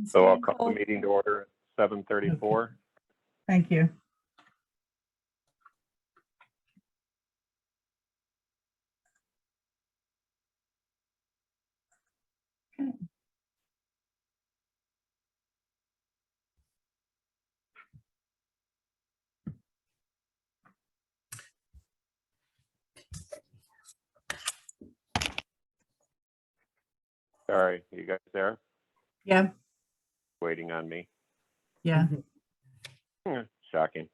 So I'll call the meeting to order at 7:34. Okay. Thank you. Okay. Sorry, you guys there? Yeah, Waiting on me. yeah. Shocking.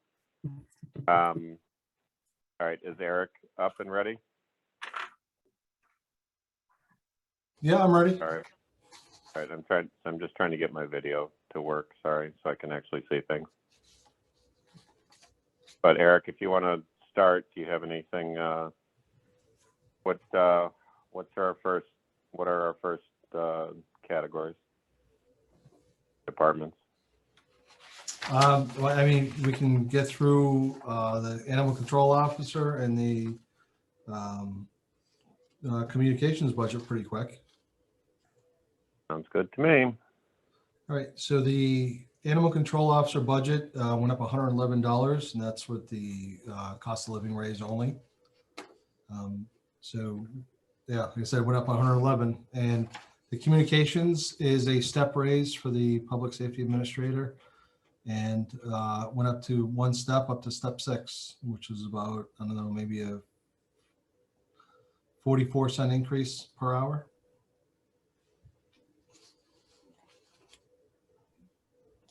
All right, is Eric up and ready? Yeah, I'm ready. All right, I'm just trying to get my video to work, sorry, so I can actually see things. But Eric, if you want to start, do you have anything, what are our first categories? Departments? Well, I mean, we can get through the animal control officer and the communications budget pretty quick. Sounds good to me. All right, so the animal control officer budget went up $111, and that's with the cost of living raise only. So yeah, like I said, it went up 111, and the communications is a step raise for the public safety administrator, and went up to one step up to step 6, which is about, I don't know, maybe a 44-cent increase per hour.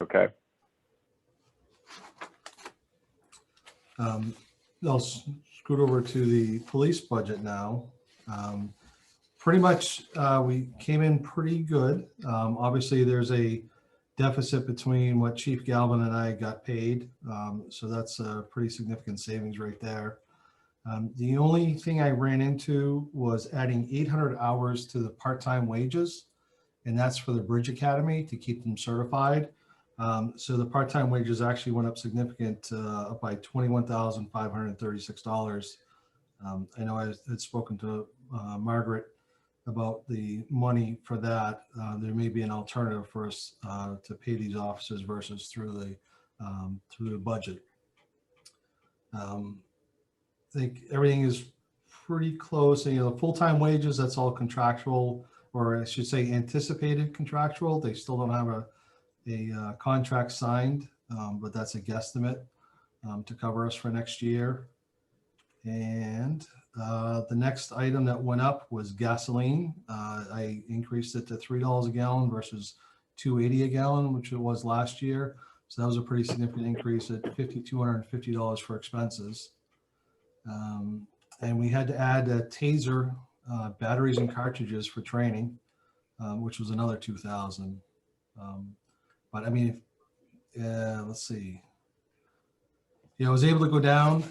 Okay. I'll scoot over to the police budget now. Pretty much, we came in pretty good. Obviously, there's a deficit between what Chief Galvin and I got paid. So that's a pretty significant savings right there. The only thing I ran into was adding 800 hours to the part-time wages, and that's for the Bridge Academy to keep them certified. So the part-time wages actually went up significant, up by $21,536. I know I had spoken to Margaret about the money for that. There may be an alternative for us to pay these officers versus through the budget. I think everything is pretty close. You know, full-time wages, that's all contractual, or I should say anticipated contractual. They still don't have a contract signed, but that's a guesstimate to cover us for next year. And the next item that went up was gasoline. I increased it to $3 a gallon versus $2.80 a gallon, which it was last year. So that was a pretty significant increase at $5,250 for expenses. And we had to add taser batteries and cartridges for training, which was another $2,000. But I mean, let's see. Yeah, I was able to go down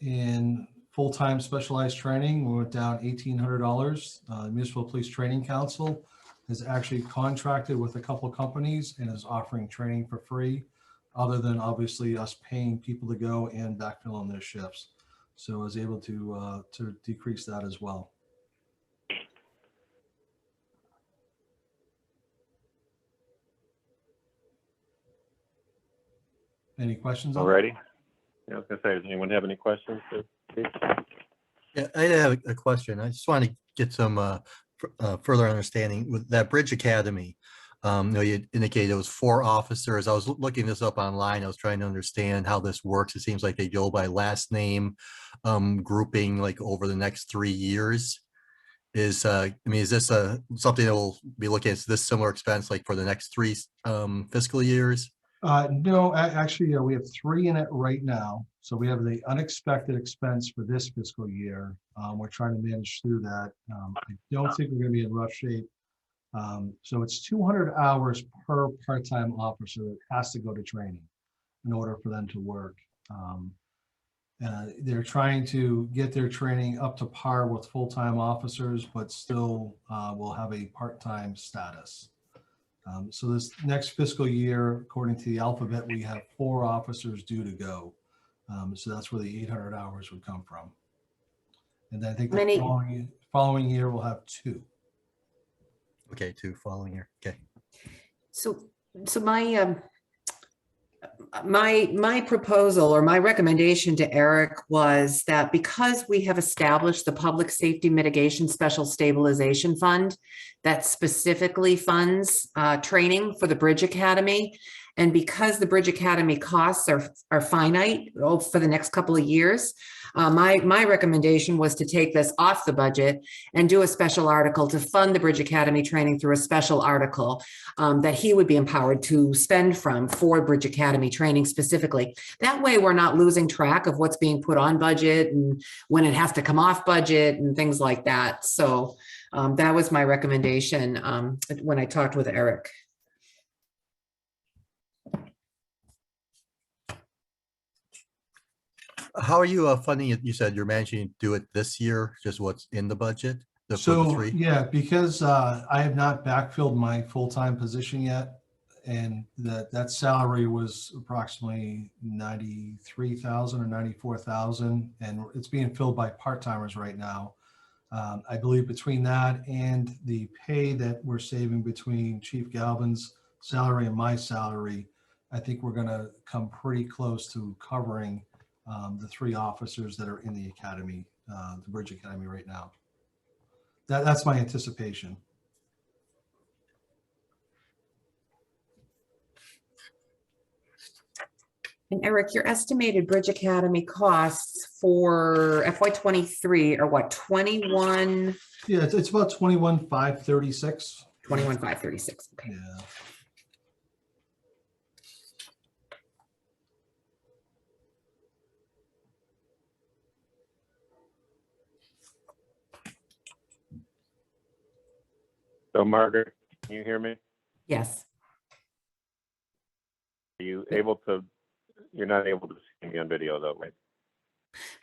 in full-time specialized training. We went down $1,800. The Municipal Police Training Council has actually contracted with a couple of companies and is offering training for free, other than obviously us paying people to go and backfill on their shifts. So I was able to decrease that as well. Any questions? Alrighty. Yeah, I was gonna say, does anyone have any questions? Yeah, I have a question. I just want to get some further understanding with that Bridge Academy. You know, you indicated it was 4 officers. I was looking this up online. I was trying to understand how this works. It seems like they go by last name grouping, like over the next 3 years. Is I mean, is this something that we'll be looking at this similar expense like for the next 3 fiscal years? No, actually, we have 3 in it right now. So we have the unexpected expense for this fiscal year. We're trying to manage through that. I don't think we're going to be in rough shape. So it's 200 hours per part-time officer that has to go to training in order for them to work. They're trying to get their training up to par with full-time officers, but still will have a part-time status. So this next fiscal year, according to the alphabet, we have 4 officers due to go. So that's where the 800 hours would come from. And then I think the following year we'll have 2. Okay, 2 following year. Okay. So, my proposal or my recommendation to Eric was that because we have established the Public Safety Mitigation Special Stabilization Fund that specifically funds training for the Bridge Academy, and because the Bridge Academy costs are finite for the next couple of years, my recommendation was to take this off the budget and do a special article to fund the Bridge Academy training through a special article that he would be empowered to spend from for Bridge Academy training specifically. That way we're not losing track of what's being put on budget and when it has to come off budget and things like that. So that was my recommendation when I talked with Eric. How are you funding it? You said you're managing to do it this year, just what's in the budget? For the So, three? yeah, because I have not backfilled my full-time position yet, and that salary was approximately 93,000 or 94,000, and it's being filled by part-timers right now. I believe between that and the pay that we're saving between Chief Galvin's salary and my salary, I think we're gonna come pretty close to covering the 3 officers that are in the academy, the Bridge Academy right now. That's my anticipation. And Eric, your estimated Bridge Academy costs for FY23 are what, 21? Yeah, it's about 21,536. 21,536, okay. Yeah. So Margaret, can you hear me? Yes. Are you able to, you're not able to see me on video though, right?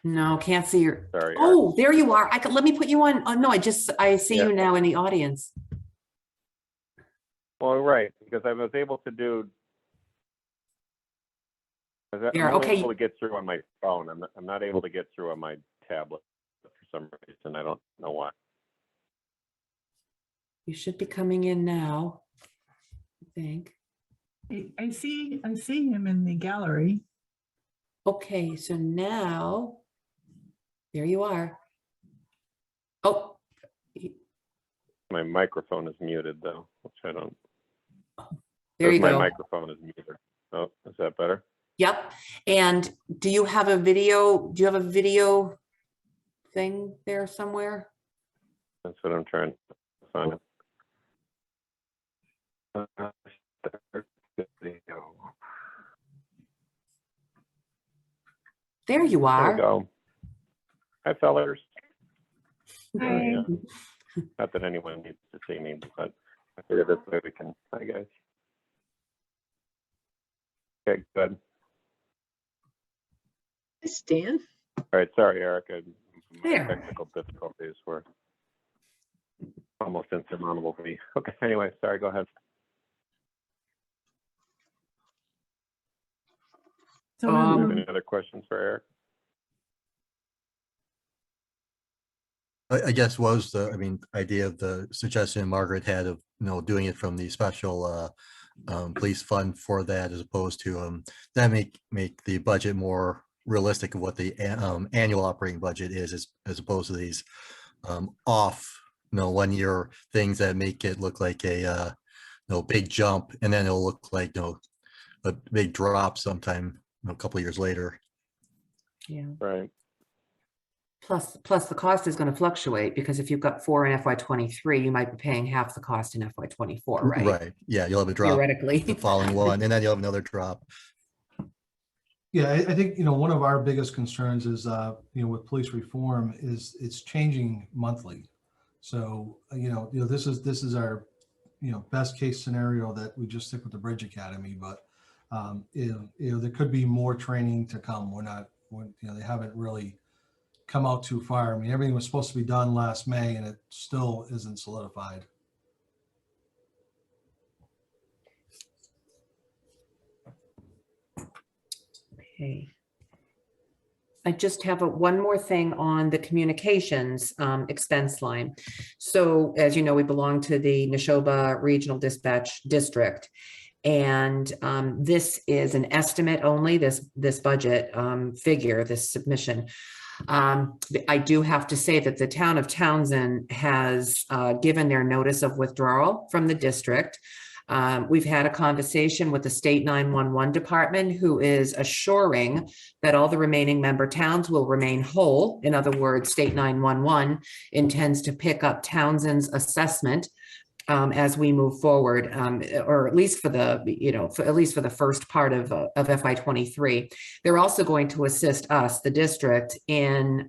No, can't see your, Sorry. oh, there you are. Let me put you on. Oh, no, I see Yeah. you now in the audience. Well, right, because I was able to do. I'm There, only okay. able to get through on my phone. I'm not able to get through on my tablet for some reason. I don't know why. You should be coming in now, I think. I see him in the gallery. Okay, so now, there you are. Oh, My microphone is muted though, which I don't. there you My go. microphone is muted. Oh, is that better? Yep. And do you have a video? Do you have a video thing there somewhere? That's what I'm trying to find. Video. There you There are. we go. Hi, fellers. Hi. Yeah. Not that anyone needs to see me, but I figure this way we can. Hi, guys. Okay, good. Hi, Stan. All right, sorry, Eric. My There. technical difficulties were almost insurmountable for me. Okay, anyway, sorry, go ahead. So Any other questions for Eric? I guess was the, I mean, idea of the suggestion Margaret had of, doing it from the special police fund for that, as opposed to that make the budget more realistic of what the annual operating budget is, as opposed to these off 1-year things that make it look like a big jump, and then it'll look like a big drop sometime a couple of years later. Yeah. Right. Plus the cost is going to fluctuate because if you've got 4 in FY23, you might be paying half the cost in FY24, right? Right. Yeah, you'll have a drop Theoretically. the following one, and then you'll have another drop. Yeah, I think, one of our biggest concerns is, with police reform is it's changing monthly. So, this is our, best case scenario that we just stick with the Bridge Academy, but, there could be more training to come. They haven't really come out too far. I mean, everything was supposed to be done last May and it still isn't solidified. Okay. I just have one more thing on the communications expense line. So as you know, we belong to the Neshoba Regional Dispatch District. And this is an estimate only, this budget figure, this submission. I do have to say that the town of Townsend has given their notice of withdrawal from the district. We've had a conversation with the state 911 department, who is assuring that all the remaining member towns will remain whole. In other words, state 911 intends to pick up Townsend's assessment as we move forward, or at least for the, at least for the first part of FY23. They're also going to assist us, the district, in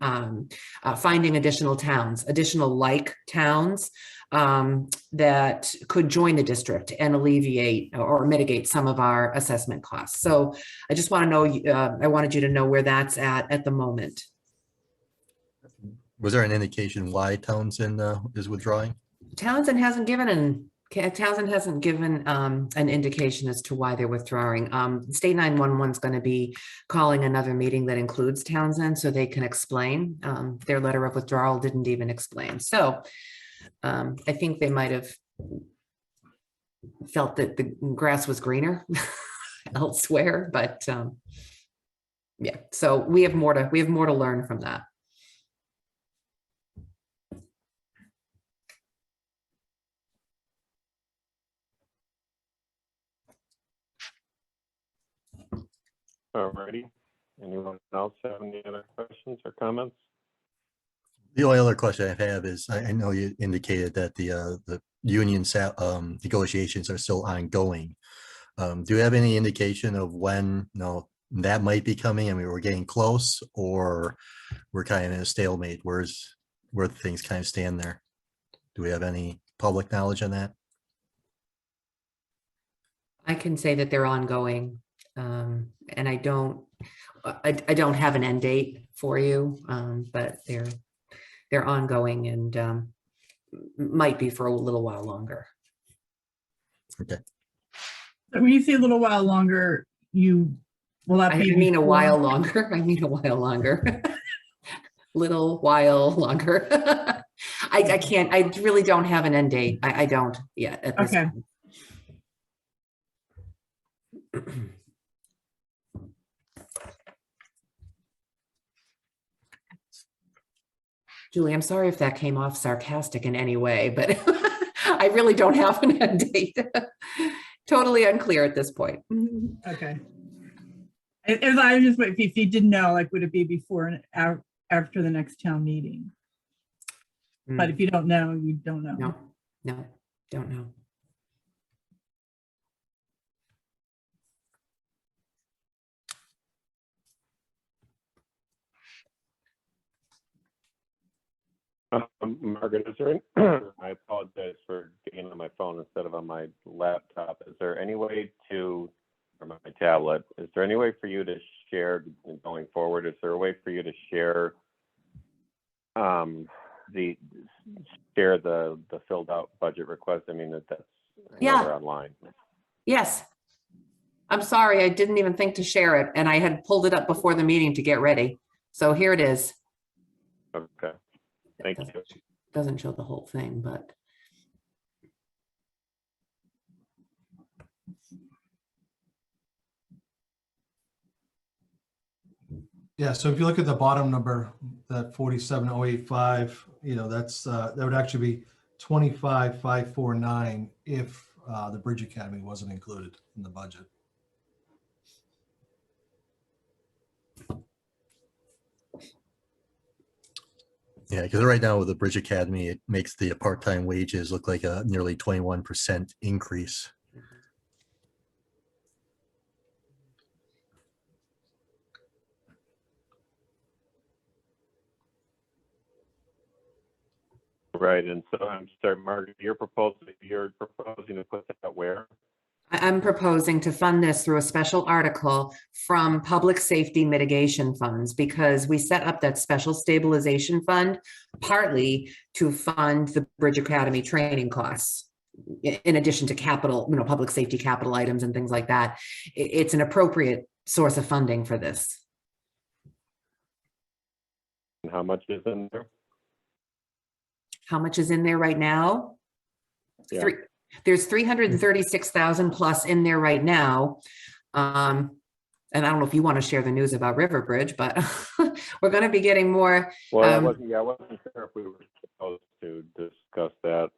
finding additional towns, additional like towns that could join the district and alleviate or mitigate some of our assessment costs. So I just want to know, I wanted you to know where that's at the moment. Was there an indication why Townsend is withdrawing? Townsend hasn't given an indication as to why they're withdrawing. State 911 is going to be calling another meeting that includes Townsend so they can explain. Their letter of withdrawal didn't even explain. So I think they might have felt that the grass was greener elsewhere, but yeah, so we have more to learn from that. Alrighty. Anyone else have any other questions or comments? The only other question I have is, I know you indicated that the union negotiations are still ongoing. Do you have any indication of when that might be coming? I mean, we're getting close, or we're kind of in a stalemate? Where things kind of stand there? Do we have any public knowledge on that? I can say that they're ongoing, and I don't have an end date for you, but they're ongoing and might be for a little while longer. Okay. So when you say a little while longer, will that I be? mean a before- while longer. I mean a while longer. Little while longer. I can't. I really don't have an end date. I don't yet at this Okay. point. Julie, I'm sorry if that came off sarcastic in any way, but I really don't have an end date. Totally unclear at this point. Okay. As I was just, if you didn't know, like, would it be before and after the next town meeting? But if you don't know, you don't know. No, don't know. Margaret, is there I apologize for getting on my phone instead of on my laptop. Is there any way to, or my tablet, is there any way for you to share going forward? Is there a way for you to share the filled out budget request? I mean, that's Yeah. online. Yes. I'm sorry, I didn't even think to share it, and I had pulled it up before the meeting to get ready. So here it is. Okay. Thank you. Doesn't show the whole thing, but Yeah, so if you look at the bottom number, that 47,085, that's that would actually be 25,549 if the Bridge Academy wasn't included in the budget. Yeah, because right now with the Bridge Academy, it makes the part-time wages look like a nearly 21% increase. Right, and so I'm sorry, Margaret, you're proposing to put that where? I'm proposing to fund this through a special article from public safety mitigation funds, because we set up that special stabilization fund partly to fund the Bridge Academy training costs, in addition to capital, public safety capital items and things like that. It's an appropriate source of funding for this. And how much is in there? How much is in there right now? Yeah. There's 336,000 plus in there right now. And I don't know if you want to share the news about River Bridge, but we're going to be getting more. Well, I wasn't sure if we were supposed to discuss that.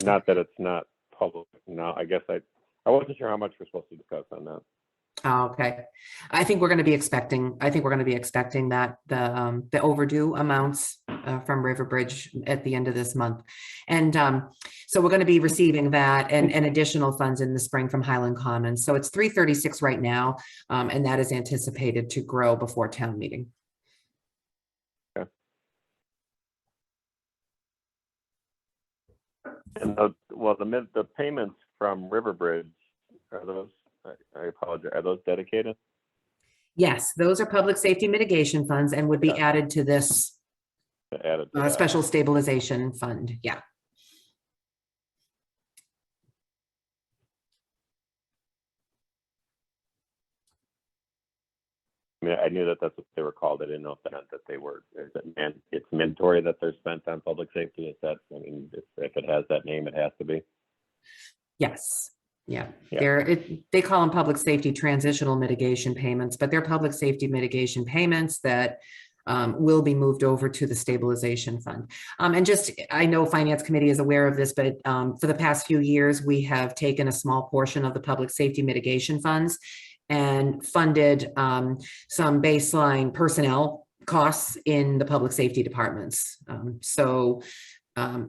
Not that it's not public. No, I guess I wasn't sure how much we're supposed to discuss on that. Oh, okay. I think we're going to be expecting that the overdue amounts from River Bridge at the end of this month. And so we're going to be receiving that and additional funds in the spring from Highland Commons. So it's 336 right now. And that is anticipated to grow before town meeting. Okay. And the payments from River Bridge, are those, I apologize, are those dedicated? Yes, those are public safety mitigation funds and would be added to this Added to that. special stabilization fund. Yeah. I mean, I knew that that's what they were called. I didn't know if that meant that they were, it's mandatory that they're spent on public safety. Is that, I mean, if it has that name, it has to be. Yes. Yeah. Yeah. They call them public safety transitional mitigation payments, but they're public safety mitigation payments that will be moved over to the stabilization fund. And just, I know Finance Committee is aware of this, but for the past few years, we have taken a small portion of the public safety mitigation funds and funded some baseline personnel costs in the public safety departments. I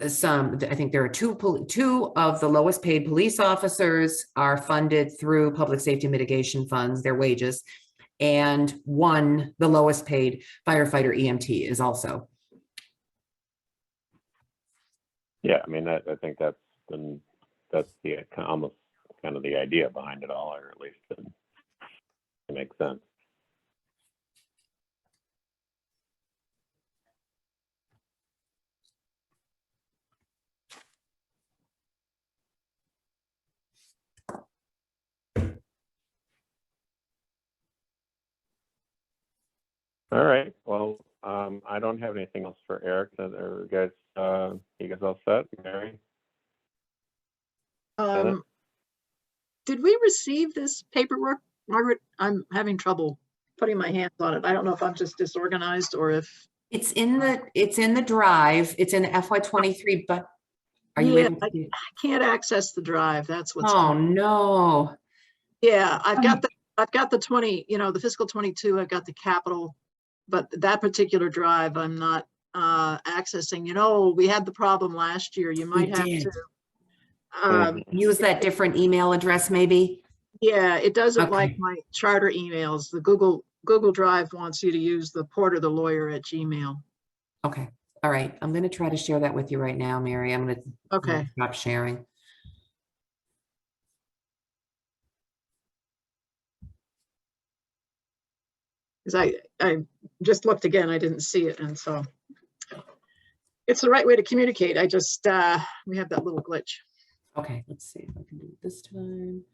think there are two of the lowest paid police officers are funded through public safety mitigation funds, their wages, and the lowest paid firefighter EMT is also. Yeah, I mean, I think that's the almost kind of the idea behind it all, or at least it makes sense. All right. Well, I don't have anything else for Eric. You guys all set? Mary? Janet? Did we receive this paperwork, Margaret? I'm having trouble putting my hands on it. I don't know if I'm just disorganized or if It's in the drive. It's in the FY23, but are you Yeah, able to? I can't access the drive. That's what's Oh, going. no. Yeah, I've got the 20, the fiscal 22, I've got the capital, but that particular drive I'm not accessing. We had the problem last year. You might have did. to Use that different email address, maybe? yeah, it doesn't like Okay. my charter emails. The Google Drive wants you to use the porterthelawyer@gmail. Okay. All right. I'm going to try to share that with you right now, Mary. I'm going to Okay. stop sharing. Because I just looked again, I didn't see it, and so it's the right way to communicate. I just we have that little glitch. Okay, let's see if I can do it this time.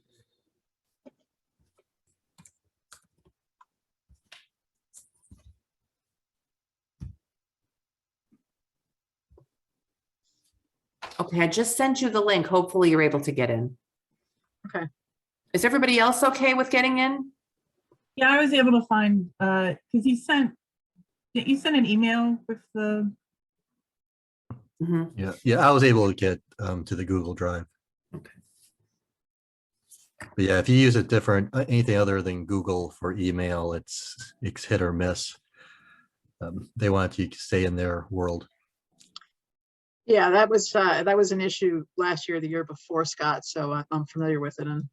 Okay, I just sent you the link. Hopefully you're able to get in. Okay. Is everybody else okay with getting in? Yeah, I was able to find, because you sent an email with the, Mhm. Yeah, I was able to get to the Google Drive. Okay. But yeah, if you use a different, anything other than Google for email, it's hit or miss. They want you to stay in their world. Yeah, that was an issue last year, the year before, Scott. So I'm familiar with it, and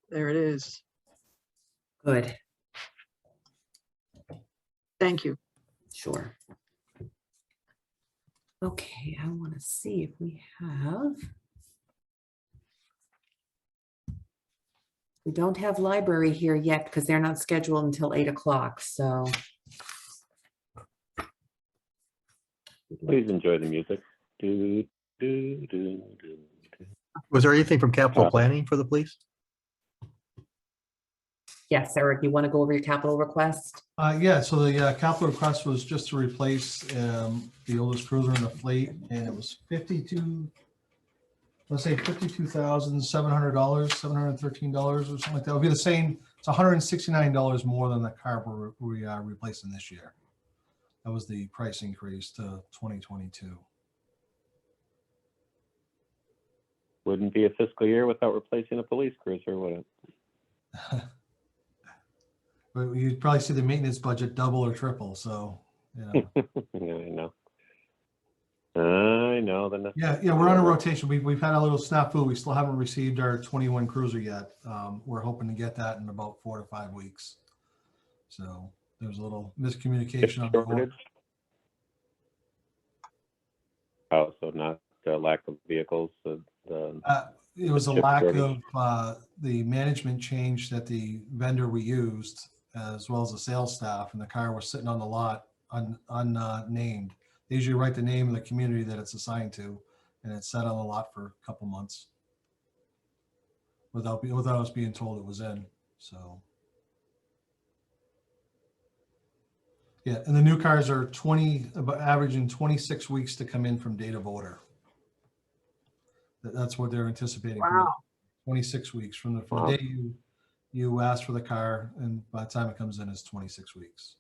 there it is. Good, Thank you. sure. Okay, I want to see if we have. We don't have library here yet because they're not scheduled until 8 o'clock, so. Please enjoy the music. Do, do, do, do. Was there anything from capital Uh, planning for the police? Yes, Eric, you want to go over your capital request? Yeah, so the capital request was just to replace the oldest cruiser in the fleet, and it was 52, let's say $52,700, $713 or something like that. It'll be the same. It's $169 more than the car we are replacing this year. That was the price increase to 2022. Wouldn't be a fiscal year without replacing a police cruiser, would it? But you'd probably see the maintenance budget double or triple. So, yeah. Yeah, I know. I know. Yeah, we're on a rotation. We've had a little snafu. We still haven't received our 21 cruiser yet. We're hoping to get that in about 4 to 5 weeks. So there's a little miscommunication on the order. Shortage? Oh, so not the lack of vehicles. It was a chip lack shortage. of the management change that the vendor we used, as well as the sales staff, and the car was sitting on the lot unnamed. They usually write the name of the community that it's assigned to, and it sat on the lot for a couple months without us being told it was in. So yeah, and the new cars are averaging 26 weeks to come in from date of order. That's what they're anticipating. Wow. 26 weeks from the Wow. day you ask for the car, and by the time it comes in, it's 26 weeks.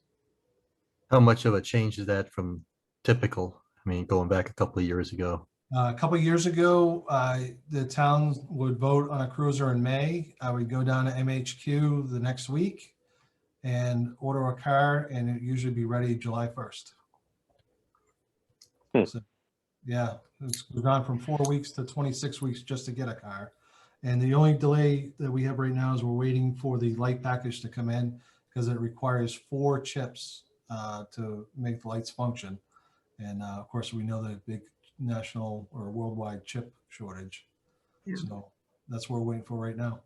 How much of a change is that from typical? I mean, going back a couple of years ago. A couple of years ago, the town would vote on a cruiser in May. I would go down to MHQ the next week and order a car, and it usually be ready July 1st. So, yeah, we've gone from 4 weeks to 26 weeks just to get a car. And the only delay that we have right now is we're waiting for the light package to come in because it requires 4 chips to make the lights function. And of course, we know the big national or worldwide chip shortage. Yeah. So that's what we're waiting for right now.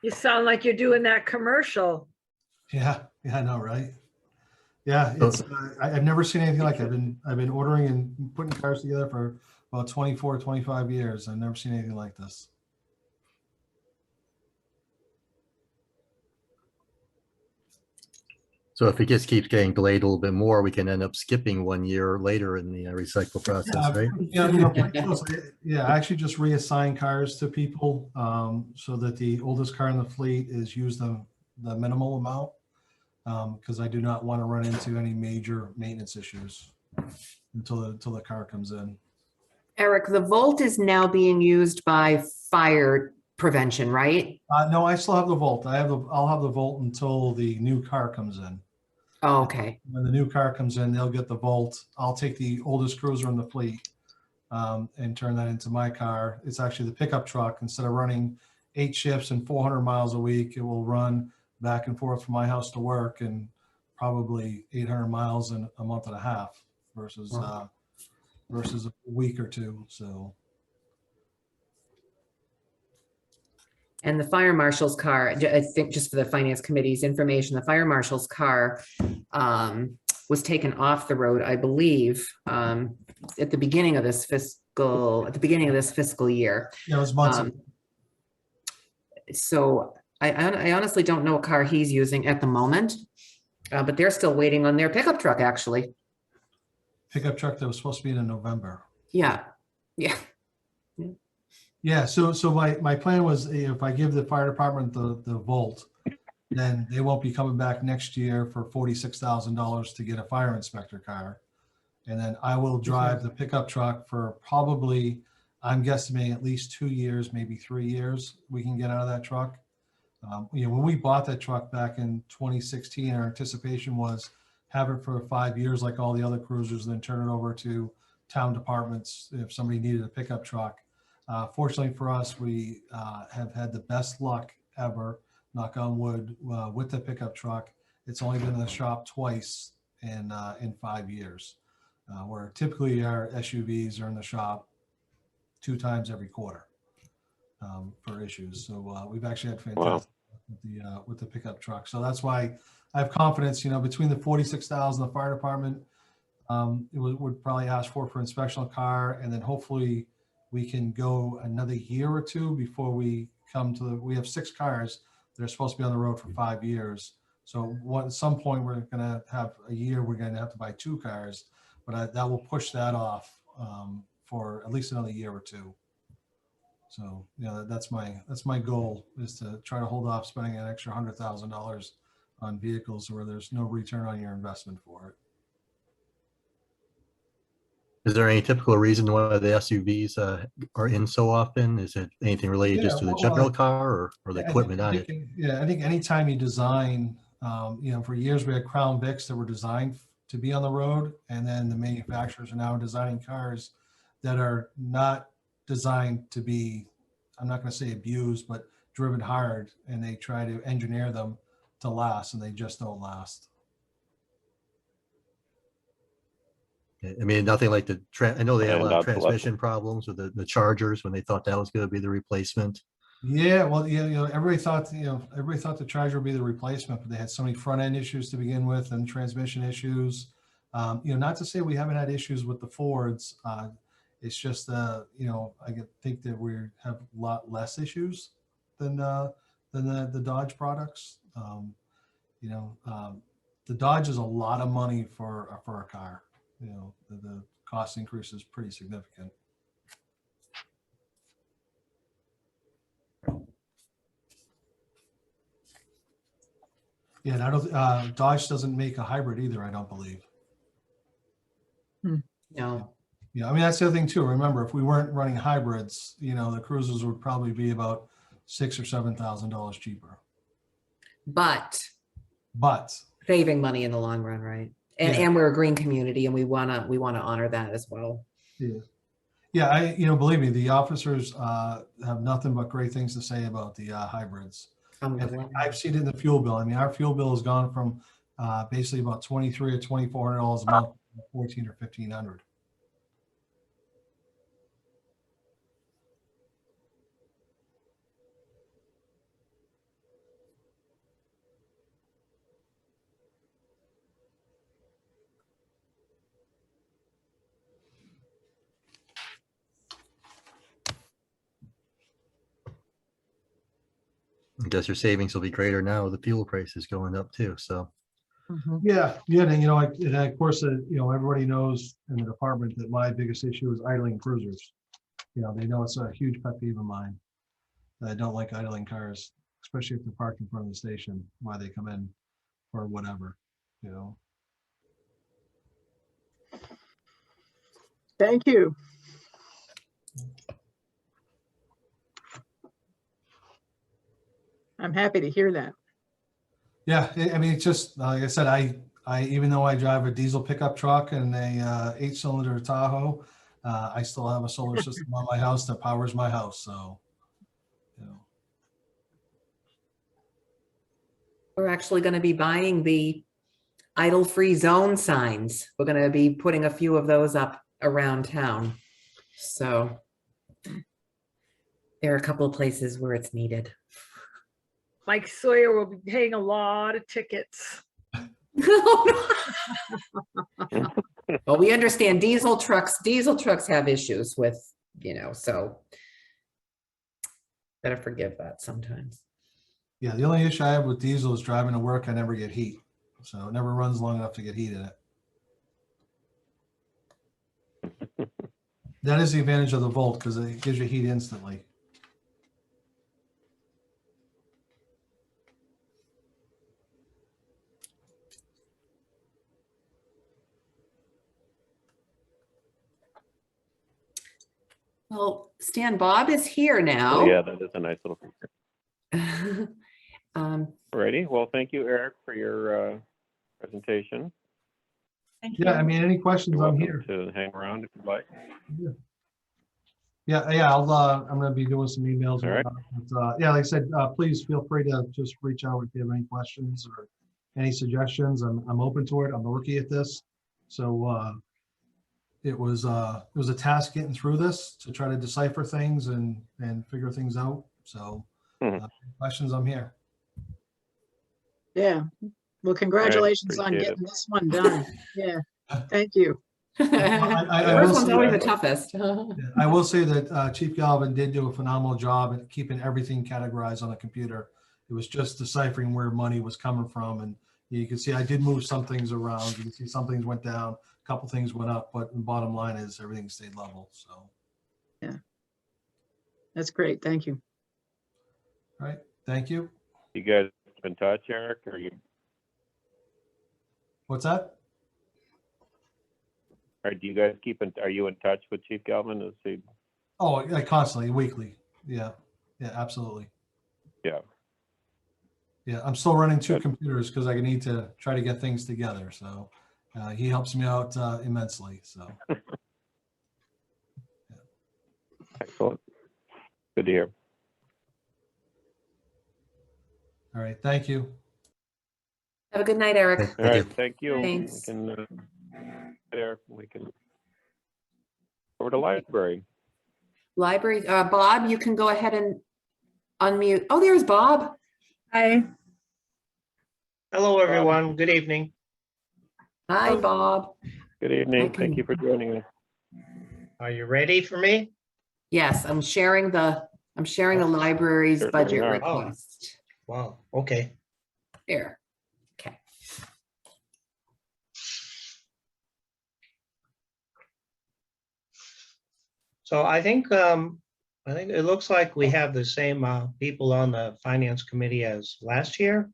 You sound like you're doing that commercial. Yeah, I know, right? Yeah, it's I've never seen anything like it. I've been ordering and putting cars together for about 24, 25 years. I've never seen anything like this. So if it just keeps getting delayed a little bit more, we can end up skipping 1 year later in the recycle process, right? Pretty close. Yeah, I actually just reassign cars to people so that the oldest car in the fleet is used the minimal amount because I do not want to run into any major maintenance issues until the car comes in. Eric, the Volt is now being used by fire prevention, right? No, I still have the Volt. I'll have the Volt until the new car comes in. Oh, okay. When the new car comes in, they'll get the Volt. I'll take the oldest cruiser in the fleet and turn that into my car. It's actually the pickup truck. Instead of running 8 shifts and 400 miles a week, it will run back and forth from my house to work and probably 800 miles in a month and a half versus a week or two. So. And the fire marshal's car, I think just for the finance committee's information, the fire marshal's car was taken off the road, I believe, at the beginning of this fiscal year. Yeah, it was months ago. So I honestly don't know what car he's using at the moment, but they're still waiting on their pickup truck, actually. Pickup truck that was supposed to be in November. Yeah, yeah. Yeah, so my plan was if I give the fire department the Volt, then they won't be coming back next year for $46,000 to get a fire inspector car. And then I will drive the pickup truck for probably, I'm guesstimating at least 2 years, maybe 3 years, we can get out of that truck. When we bought that truck back in 2016, our anticipation was have it for 5 years like all the other cruisers, then turn it over to town departments if somebody needed a pickup truck. Fortunately for us, we have had the best luck ever, knock on wood, with the pickup truck. It's only been in the shop twice in 5 years, where typically our SUVs are in the shop 2 times every quarter for issues. So we've actually had fantastic luck with the pickup truck. So that's why I have confidence, between the 46,000, the fire department, would probably ask for inspectional car, and then hopefully we can go another year or two before we come to we have 6 cars that are supposed to be on the road for 5 years. So at some point we're going to have a year, we're going to have to buy 2 cars, but that will push that off for at least another year or two. So that's my goal, is to try to hold off spending an extra $100,000 on vehicles where there's no return on your investment for it. Is there any typical reason why the SUVs are in so often? Is it anything related just to the general car or the equipment on it? Yeah, I think anytime you design, for years we had Crown Vics that were designed to be on the road, and then the manufacturers are now designing cars that are not designed to be, I'm not going to say abused, but driven hard, and they try to engineer them to last, and they just don't last. I mean, nothing like I know they had a And lot of obsolescence. transmission problems with the Chargers when they thought that was going to be the replacement. Yeah, well, everybody thought the Charger would be the replacement, but they had so many front end issues to begin with and transmission issues. Not to say we haven't had issues with the Fords. It's just, I think that we have a lot less issues than the Dodge products. The Dodge is a lot of money for a car. The cost increase is pretty significant. Yeah, and I don't. Dodge doesn't make a hybrid either, I don't believe. No. Yeah, I mean, that's the other thing too. Remember, if we weren't running hybrids, the Cruisers would probably be about $6,000 or $7,000 cheaper. But But saving money in the long run, right? And Yeah. and we're a green community, and we wanna honor that as well. yeah, believe me, the officers have nothing but great things to say about the hybrids. I'm And glad. I've seen it in the fuel bill. I mean, our fuel bill has gone from basically about $2,300 or $2,400 a month to $1,400 or $1,500. I guess your savings will be greater now. The fuel price is going up too. So Yeah, and and of course, everybody knows in the department that my biggest issue is idling cruisers. They know it's a huge pet peeve of mine. I don't like idling cars, especially if they're parked in front of the station, why they come in or whatever, Thank you. I'm happy to hear that. Yeah, I mean, it's just, like I said, I even though I drive a diesel pickup truck and a 8-cylinder Tahoe, I still have a solar system on my house that powers my house. So, We're actually going to be buying the idle-free zone signs. We're going to be putting a few of those up around town. So there are a couple of places where it's needed. Mike Sawyer will be paying a lot of tickets. Well, we understand diesel trucks have issues with, so better forgive that sometimes. yeah, the only issue I have with diesel is driving to work. I never get heat. So it never runs long enough to get heat in it. That is the advantage of the Volt, because it gives you heat instantly. Well, Stan, Bob is here now. Oh, yeah, that is a nice little feature. Alrighty, well, thank you, Eric, for your presentation. Thank you. Yeah, I mean, any questions, You're I'm welcome here. to hang around if you'd like. Yeah, I'm going to be doing some emails. All right. But, yeah, like I said, please feel free to just reach out if you have any questions or any suggestions. I'm open to it. I'm a rookie at this. So it was a task getting through this to try to decipher things and figure things out. So questions, I'm here. Yeah. Well, congratulations on appreciate it. getting this one done. Yeah, thank you. The I will first one's say always the that- toughest. I will say that Chief Galvin did do a phenomenal job at keeping everything categorized on the computer. It was just deciphering where money was coming from. And you can see I did move some things around. You can see some things went down, a couple things went up, but the bottom line is everything stayed level. So, all That's great. Thank you. right. Thank you. You guys keep in touch, Eric, or What's that? do you guys are you in touch with Chief Galvin? Is he? Oh, yeah, constantly, weekly. Yeah. Yeah, absolutely. Yeah. Yeah, I'm still running two Good. computers because I need to try to get things together. So he helps me out immensely. So Excellent. Good to hear. all right, thank you. Have a good night, Eric. Thank All right, you. thank you. Thanks. We can over to library. Library, Bob, you can go ahead and unmute. Oh, there's Bob. Hi. Hello, everyone. Good evening. Hi, Bob. Good evening. can- Thank you for joining us. Are you ready for me? Yes, I'm sharing the library's Certainly budget are. request. Wow, okay. Here. Okay. So I think it looks like we have the same people on the finance committee as last year.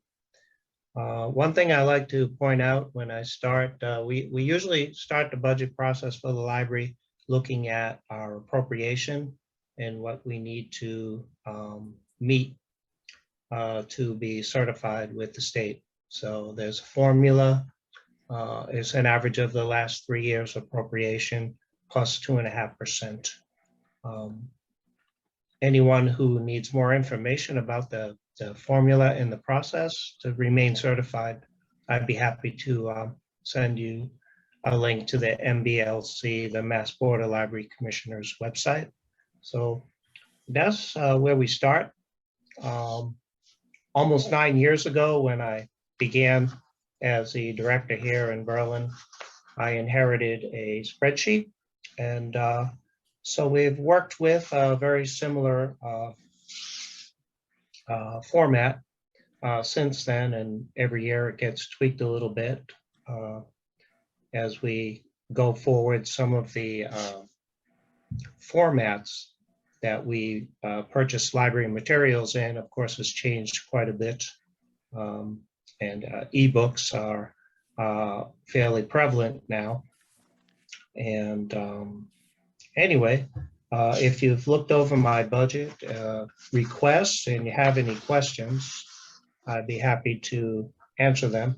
One thing I like to point out when I start, we usually start the budget process for the library looking at our appropriation and what we need to meet to be certified with the state. So there's a formula. It's an average of the last 3 years appropriation plus 2.5%. Anyone who needs more information about the formula and the process to remain certified, I'd be happy to send you a link to the MBLC, the Mass Board of Library Commissioners website. So that's where we start. Almost 9 years ago, when I began as the director here in Berlin, I inherited a spreadsheet. And so we've worked with a very similar format since then, and every year it gets tweaked a little bit as we go forward. Some of the formats that we purchase library materials in, of course, has changed quite a bit. And ebooks are fairly prevalent now. And anyway, if you've looked over my budget requests and you have any questions, I'd be happy to answer them.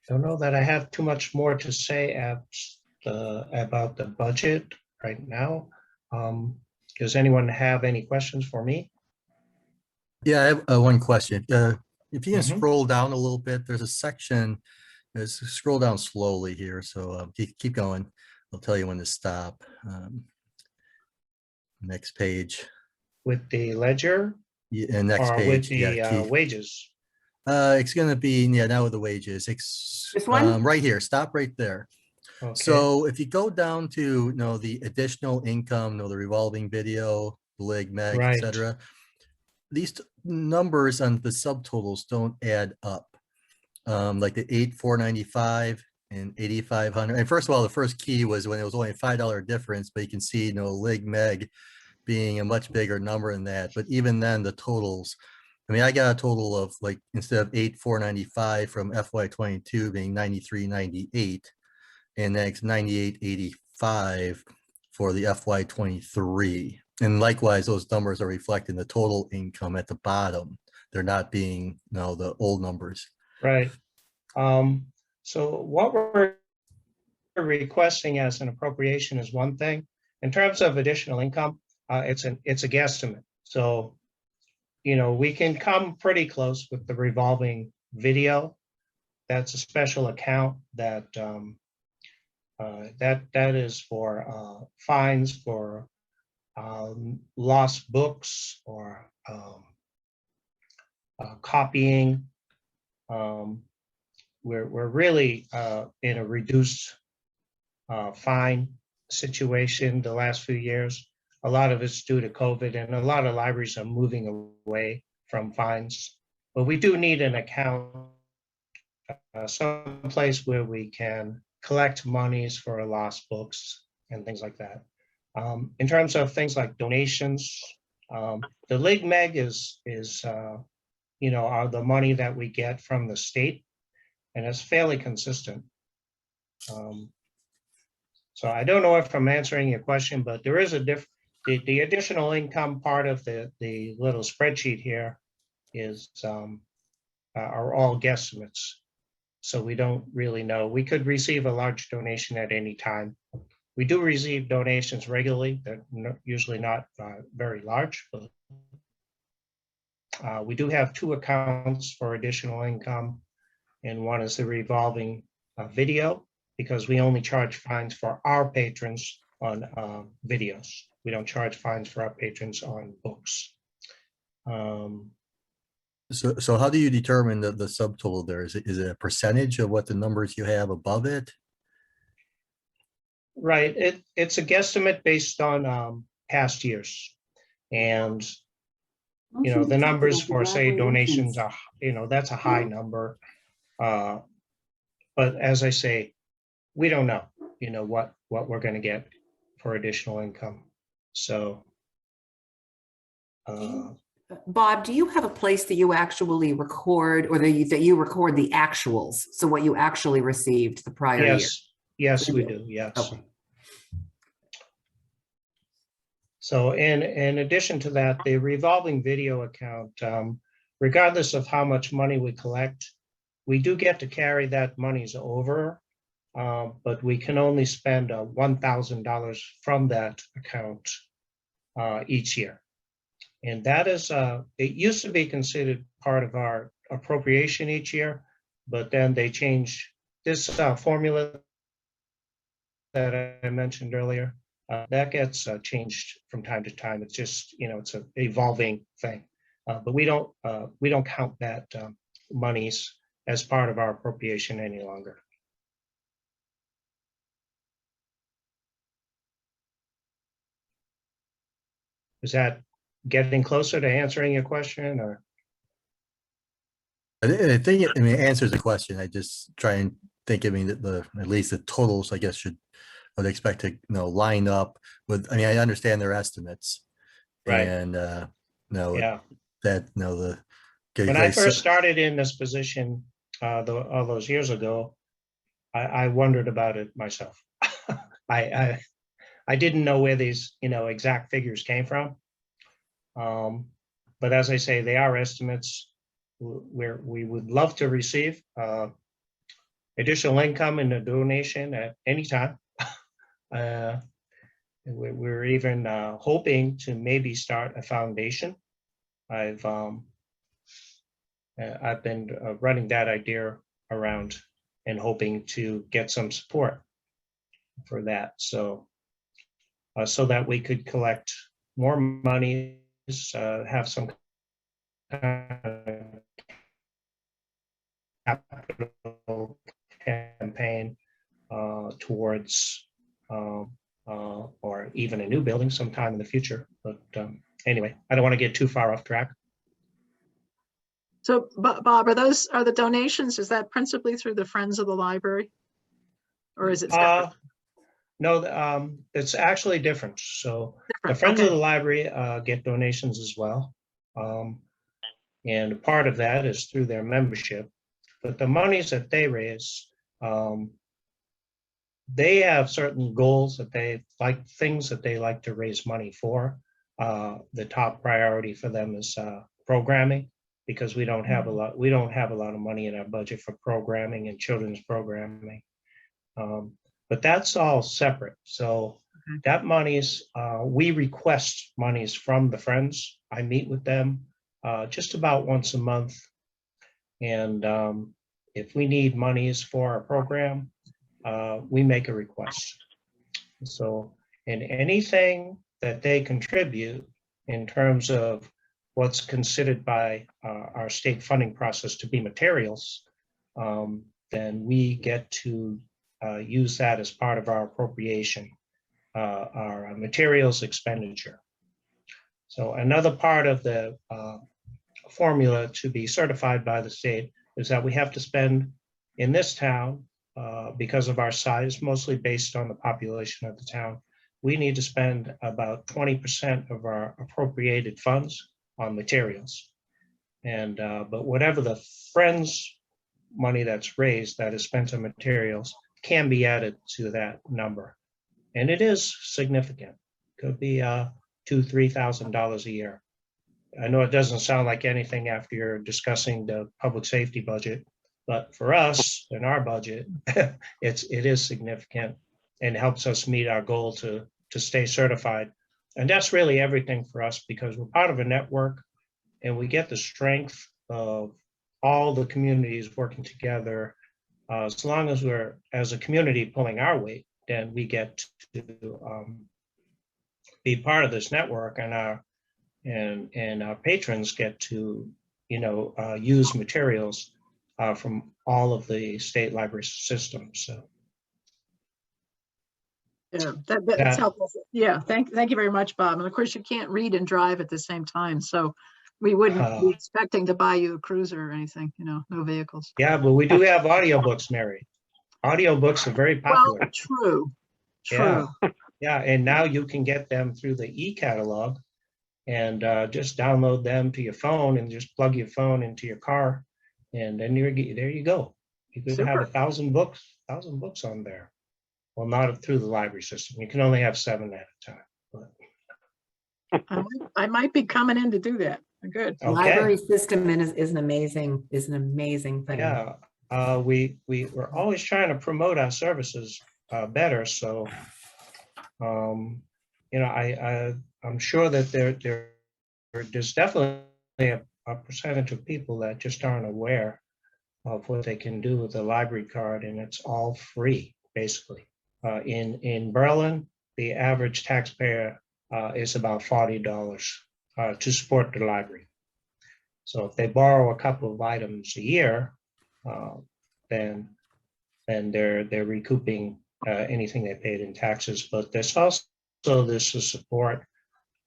Don't know that I have too much more to say about the budget right now. Does anyone have any questions for me? Yeah, I have one question. If you can Mhm. scroll down a little bit, there's a section, scroll down slowly here. So keep going. I'll tell you when to stop. Next page. With the ledger Yeah, and next or with page. the Yeah, wages? it's going to be, yeah, now with the wages. This one? Right here. Stop right there. Okay. So if you go down to, the additional income, the revolving video, LIG, MEG, Right. etc., these numbers on the subtotals don't add up. Like the 8,495 and 8,500. And first of all, the first key was when it was only a $5 difference, but you can see, LIG, MEG being a much bigger number than that. But even then, the totals, I mean, I got a total of, like, instead of 8,495 from FY22 being 9398, and then it's 9885 for the FY23. And likewise, those numbers are reflecting the total income at the bottom. They're not being, the old numbers. Right. So what we're requesting as an appropriation is one thing. In terms of additional income, it's a guesstimate. So, we can come pretty close with the revolving video. That's a special account that that is for fines for lost books or copying. We're really in a reduced fine situation the last few years. A lot of it's due to COVID, and a lot of libraries are moving away from fines. But we do need an account, some place where we can collect monies for lost books and things like that. In terms of things like donations, the Lig Meg is are the money that we get from the state, and it's fairly consistent. So I don't know if I'm answering your question, but there is a the additional income part of the little spreadsheet here is are all guesstimates. So we don't really know. We could receive a large donation at any time. We do receive donations regularly. They're usually not very large, but we do have two accounts for additional income. And one is the revolving video, because we only charge fines for our patrons on videos. We don't charge fines for our patrons on books. So how do you determine the subtotal there? Is it a percentage of what the numbers you have above it? Right, it's a guesstimate based on past years. And, the numbers for, say, donations are, that's a high number. But as I say, we don't know, what we're going to get for additional income. So. Bob, do you have a place that you actually record, or that you record the actuals? So what you actually received the prior year? Yes, we do. Yes. Okay. So in addition to that, the revolving video account, regardless of how much money we collect, we do get to carry that monies over, but we can only spend $1,000 from that account each year. And that is, it used to be considered part of our appropriation each year, but then they changed this formula that I mentioned earlier. That gets changed from time to time. It's just, it's an evolving thing. But we don't count that monies as part of our appropriation any longer. Is that getting closer to answering your question, or? I think it answers the question. I just try and think, that at least the totals, I guess, I would expect to, line up with, I understand their estimates. Right. And, Yeah. the. When I first started in this position, all those years ago, I wondered about it myself. I didn't know where these, exact figures came from. But as I say, they are estimates. Where we would love to receive additional income in a donation at any time. We're even hoping to maybe start a foundation. I've been running that idea around and hoping to get some support for that. So that we could collect more money, have some capital campaign towards or even a new building sometime in the future. But anyway, I don't want to get too far off track. So Bob, are the donations, is that principally through the Friends of the Library? Or is it separate? No, it's actually different. So Different, the Friends okay. of the Library get donations as well. And part of that is through their membership. But the monies that they raise, they have certain goals that they like, things that they like to raise money for. The top priority for them is programming, because we don't have a lot of money in our budget for programming and children's programming. But that's all separate. So that monies, we request monies from the Friends. I meet with them just about once a month. And if we need monies for our program, we make a request. So, and anything that they contribute in terms of what's considered by our state funding process to be materials, then we get to use that as part of our appropriation, our materials expenditure. So another part of the formula to be certified by the state is that we have to spend in this town, because of our size, mostly based on the population of the town, we need to spend about 20% of our appropriated funds on materials. And but whatever the Friends money that's raised that is spent on materials can be added to that number. And it is significant. Could be $2,000-3,000 a year. I know it doesn't sound like anything after you're discussing the public safety budget, but for us in our budget, it is significant and helps us meet our goal to stay certified. And that's really everything for us because we're part of a network and we get the strength of all the communities working together. As long as we're, as a community, pulling our weight, then we get to be part of this network, and our patrons get to, use materials from all of the state library systems. So. Yeah, that's helpful. Yeah, thank you very much, Bob. And of course, you can't read and drive at the same time, so we wouldn't be expecting to buy you a cruiser or anything. No vehicles. Yeah, but we do have audiobooks, Mary. Audiobooks are very popular. Well, true. Yeah, and now you can get them through the e-catalog and just download them to your phone and just plug your phone into your car, and then there you go. You could have 1,000 books on there. Well, not through the library system. You can only have 7 at a time. But. I might be coming in to do that. Good. The library system is an amazing thing. Yeah, we're always trying to promote our services better. So, I'm sure that there's definitely a percentage of people that just aren't aware of what they can do with the library card, and it's all free, basically. In Berlin, the average taxpayer is about $40 to support the library. So if they borrow a couple of items a year, then they're recouping anything they paid in taxes. But there's also this support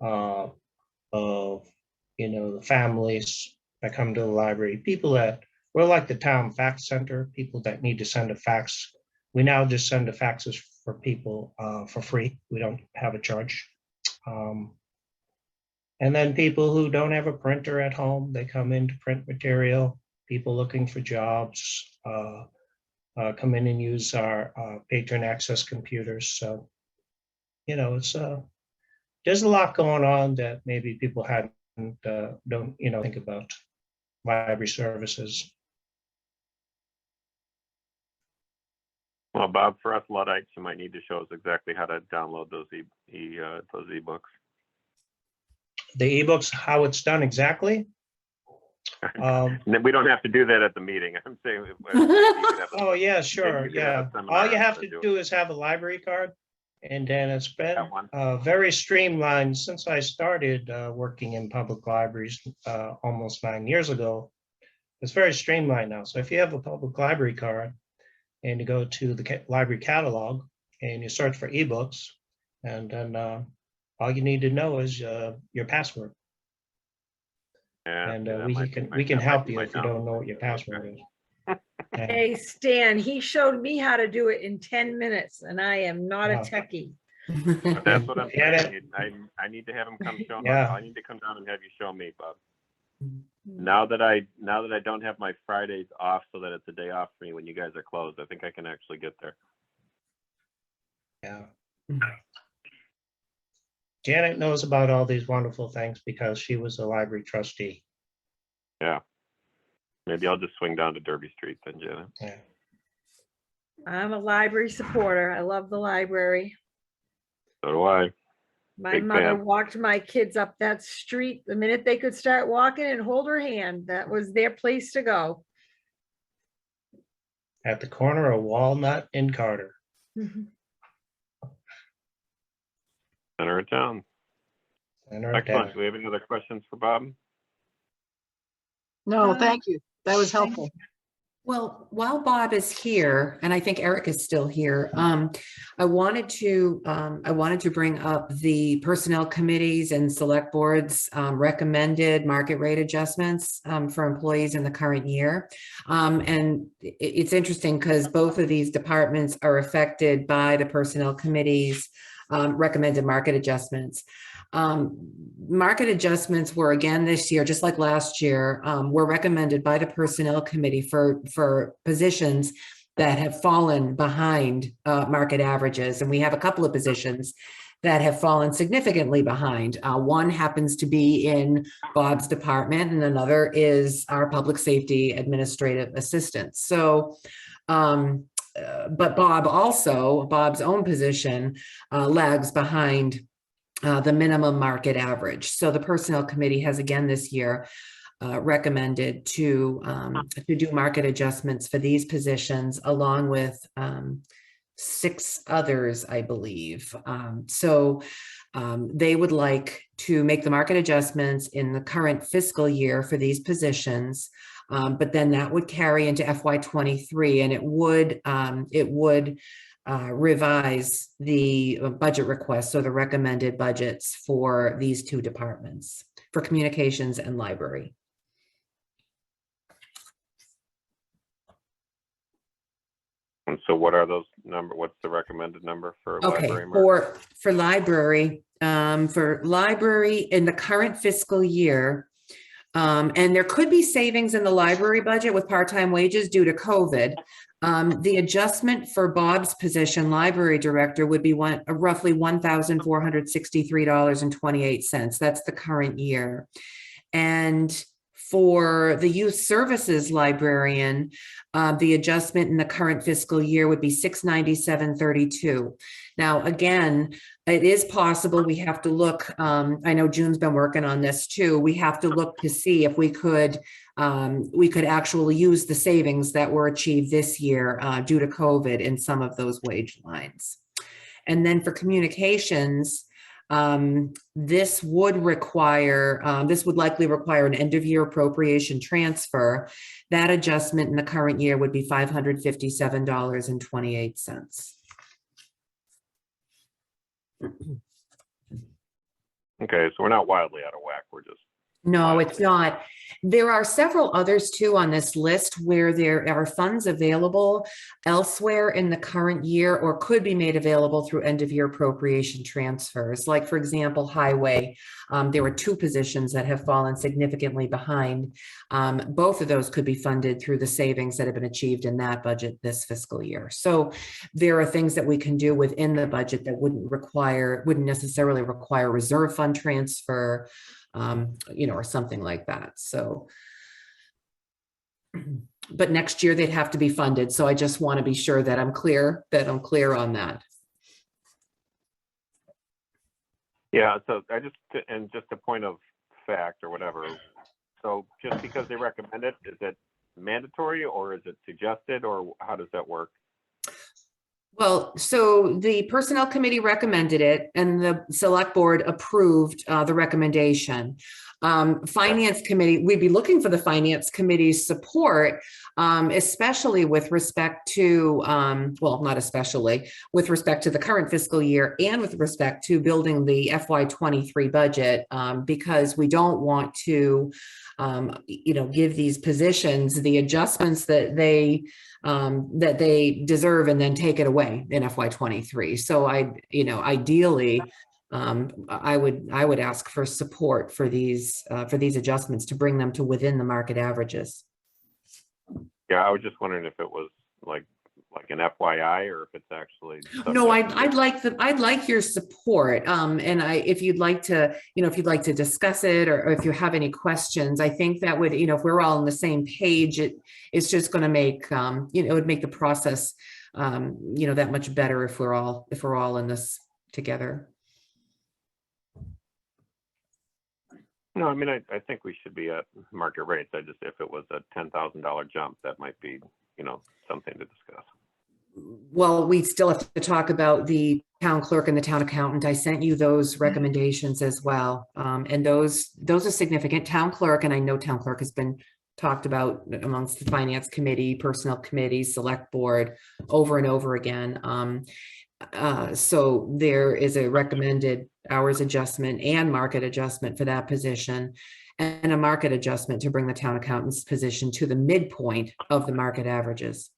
of the families that come to the library, people that we're like the town fax center, people that need to send a fax. We now just send the faxes for people for free. We don't have a charge. And then people who don't have a printer at home, they come in to print material. People looking for jobs come in and use our patron access computers. So, it's there's a lot going on that maybe people don't think about library services. Well, Bob, for us Luddites, you might need to show us exactly how to download those ebooks. The ebooks, how it's done exactly? We don't have to do that at the meeting. I'm saying. Oh yeah, sure. Yeah. All you have to do is have a library card, and then it's been very streamlined since I started working in public libraries almost 9 years ago. It's very streamlined now. So if you have a public library card and you go to the library catalog and you search for ebooks, and then all you need to know is your password. And we can help you if you don't know what your password is. Hey, Stan, he showed me how to do it in 10 minutes, and I am not a techie. That's what I'm saying. I need to have him come show me. Yeah. I need to come down and have you show me, Bob. Now that I don't have my Fridays off, so that it's a day off for me when you guys are closed, I think I can actually get there. Yeah. Janet knows about all these wonderful things because she was a library trustee. Yeah. Maybe I'll just swing down to Derby Street then, Janet. Yeah. I'm a library supporter. I love the library. So do I. My Big mother fan. walked my kids up that street the minute they could start walking and hold her hand. That was their place to go. At the corner of Walnut and Carter. Center of town. and our Excellent. dinner. Do we have any other questions for Bob? No, thank you. That was helpful. Well, while Bob is here, and I think Eric is still here, I wanted to bring up the personnel committees and select boards recommended market rate adjustments for employees in the current year. And it's interesting because both of these departments are affected by the personnel committees recommended market adjustments. Market adjustments were again this year, just like last year, were recommended by the personnel committee for positions that have fallen behind market averages. And we have a couple of positions that have fallen significantly behind. One happens to be in Bob's department, and another is our public safety administrative assistant. So, but Bob's own position lags behind the minimum market average. So the personnel committee has again this year recommended to do market adjustments for these positions along with 6 others, I believe. They would like to make the market adjustments in the current fiscal year for these positions, but then that would carry into FY23, and it would revise the budget requests or the recommended budgets for these 2 departments, for communications and library. And so what are those what's the recommended number for Okay, library? Mark? for library in the current fiscal year, and there could be savings in the library budget with part-time wages due to COVID. The adjustment for Bob's position, library director, would be roughly $1,463.28. That's the current year. And for the youth services librarian, the adjustment in the current fiscal year would be $697.32. Now, again, it is possible we have to look, I know June's been working on this too. We have to look to see if we could actually use the savings that were achieved this year due to COVID in some of those wage lines. And then for communications, this would likely require an end of year appropriation transfer. That adjustment in the current year would be $557.28. Okay, so we're not wildly out of whack. We're just No, it's not. There are several others too on this list where there are funds available elsewhere in the current year or could be made available through end of year appropriation transfers. Like, for example, highway. There were 2 positions that have fallen significantly behind. Both of those could be funded through the savings that have been achieved in that budget this fiscal year. So there are things that we can do within the budget that wouldn't necessarily require reserve fund transfer, or something like that. So, but next year they'd have to be funded. So I just want to be sure that I'm clear on that. yeah. So just a point of fact or whatever. So just because they recommend it, is it mandatory or is it suggested, or how does that work? Well, so the personnel committee recommended it and the select board approved the recommendation. Finance committee, we'd be looking for the finance committee's support, especially with respect to, well, not especially, with respect to the current fiscal year and with respect to building the FY23 budget, because we don't want to, give these positions the adjustments that they deserve and then take it away in FY23. So ideally, I would ask for support for these adjustments to bring them to within the market averages. Yeah, I was just wondering if it was like an FYI or if it's actually. No, I'd like your support. And if you'd like to discuss it, or if you have any questions, I think that would, if we're all on the same page, it's just going to make, it would make the process, that much better if we're all in this together. No, I mean, I think we should be at market rates. If it was a $10,000 jump, that might be, something to discuss. Well, we still have to talk about the town clerk and the town accountant. I sent you those recommendations as well. And those are significant. Town clerk, and I know town clerk has been talked about amongst the finance committee, personnel committee, select board over and over again. So there is a recommended hours adjustment and market adjustment for that position, and a market adjustment to bring the town accountant's position to the midpoint of the market averages.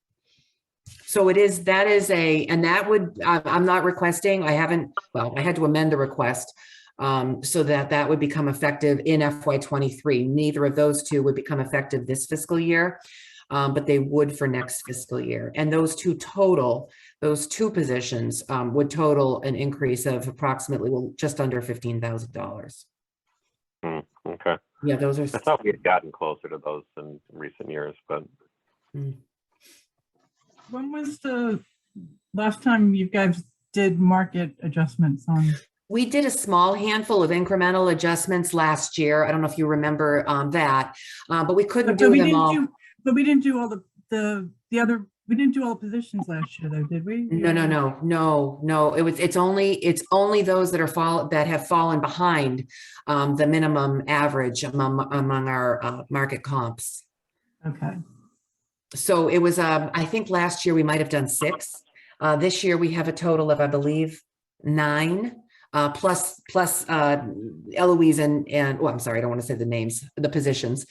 So that would, I'm not requesting, I had to amend the request so that would become effective in FY23. Neither of those two would become effective this fiscal year, but they would for next fiscal year. And those two positions would total an increase of approximately, just under $15,000. Okay. Yeah, those are. I thought we had gotten closer to those in recent years, but. When was the last time you guys did market adjustments on? We did a small handful of incremental adjustments last year. I don't know if you remember that, but we couldn't do them all. But we didn't do all the other, we didn't do all the positions last year though, did we? No. It's only those that have fallen behind the minimum average among our market comps. Okay. So it was, I think last year we might have done 6. This year we have a total of, I believe, 9, plus Eloise and I'm sorry, I don't want to say the names, the positions,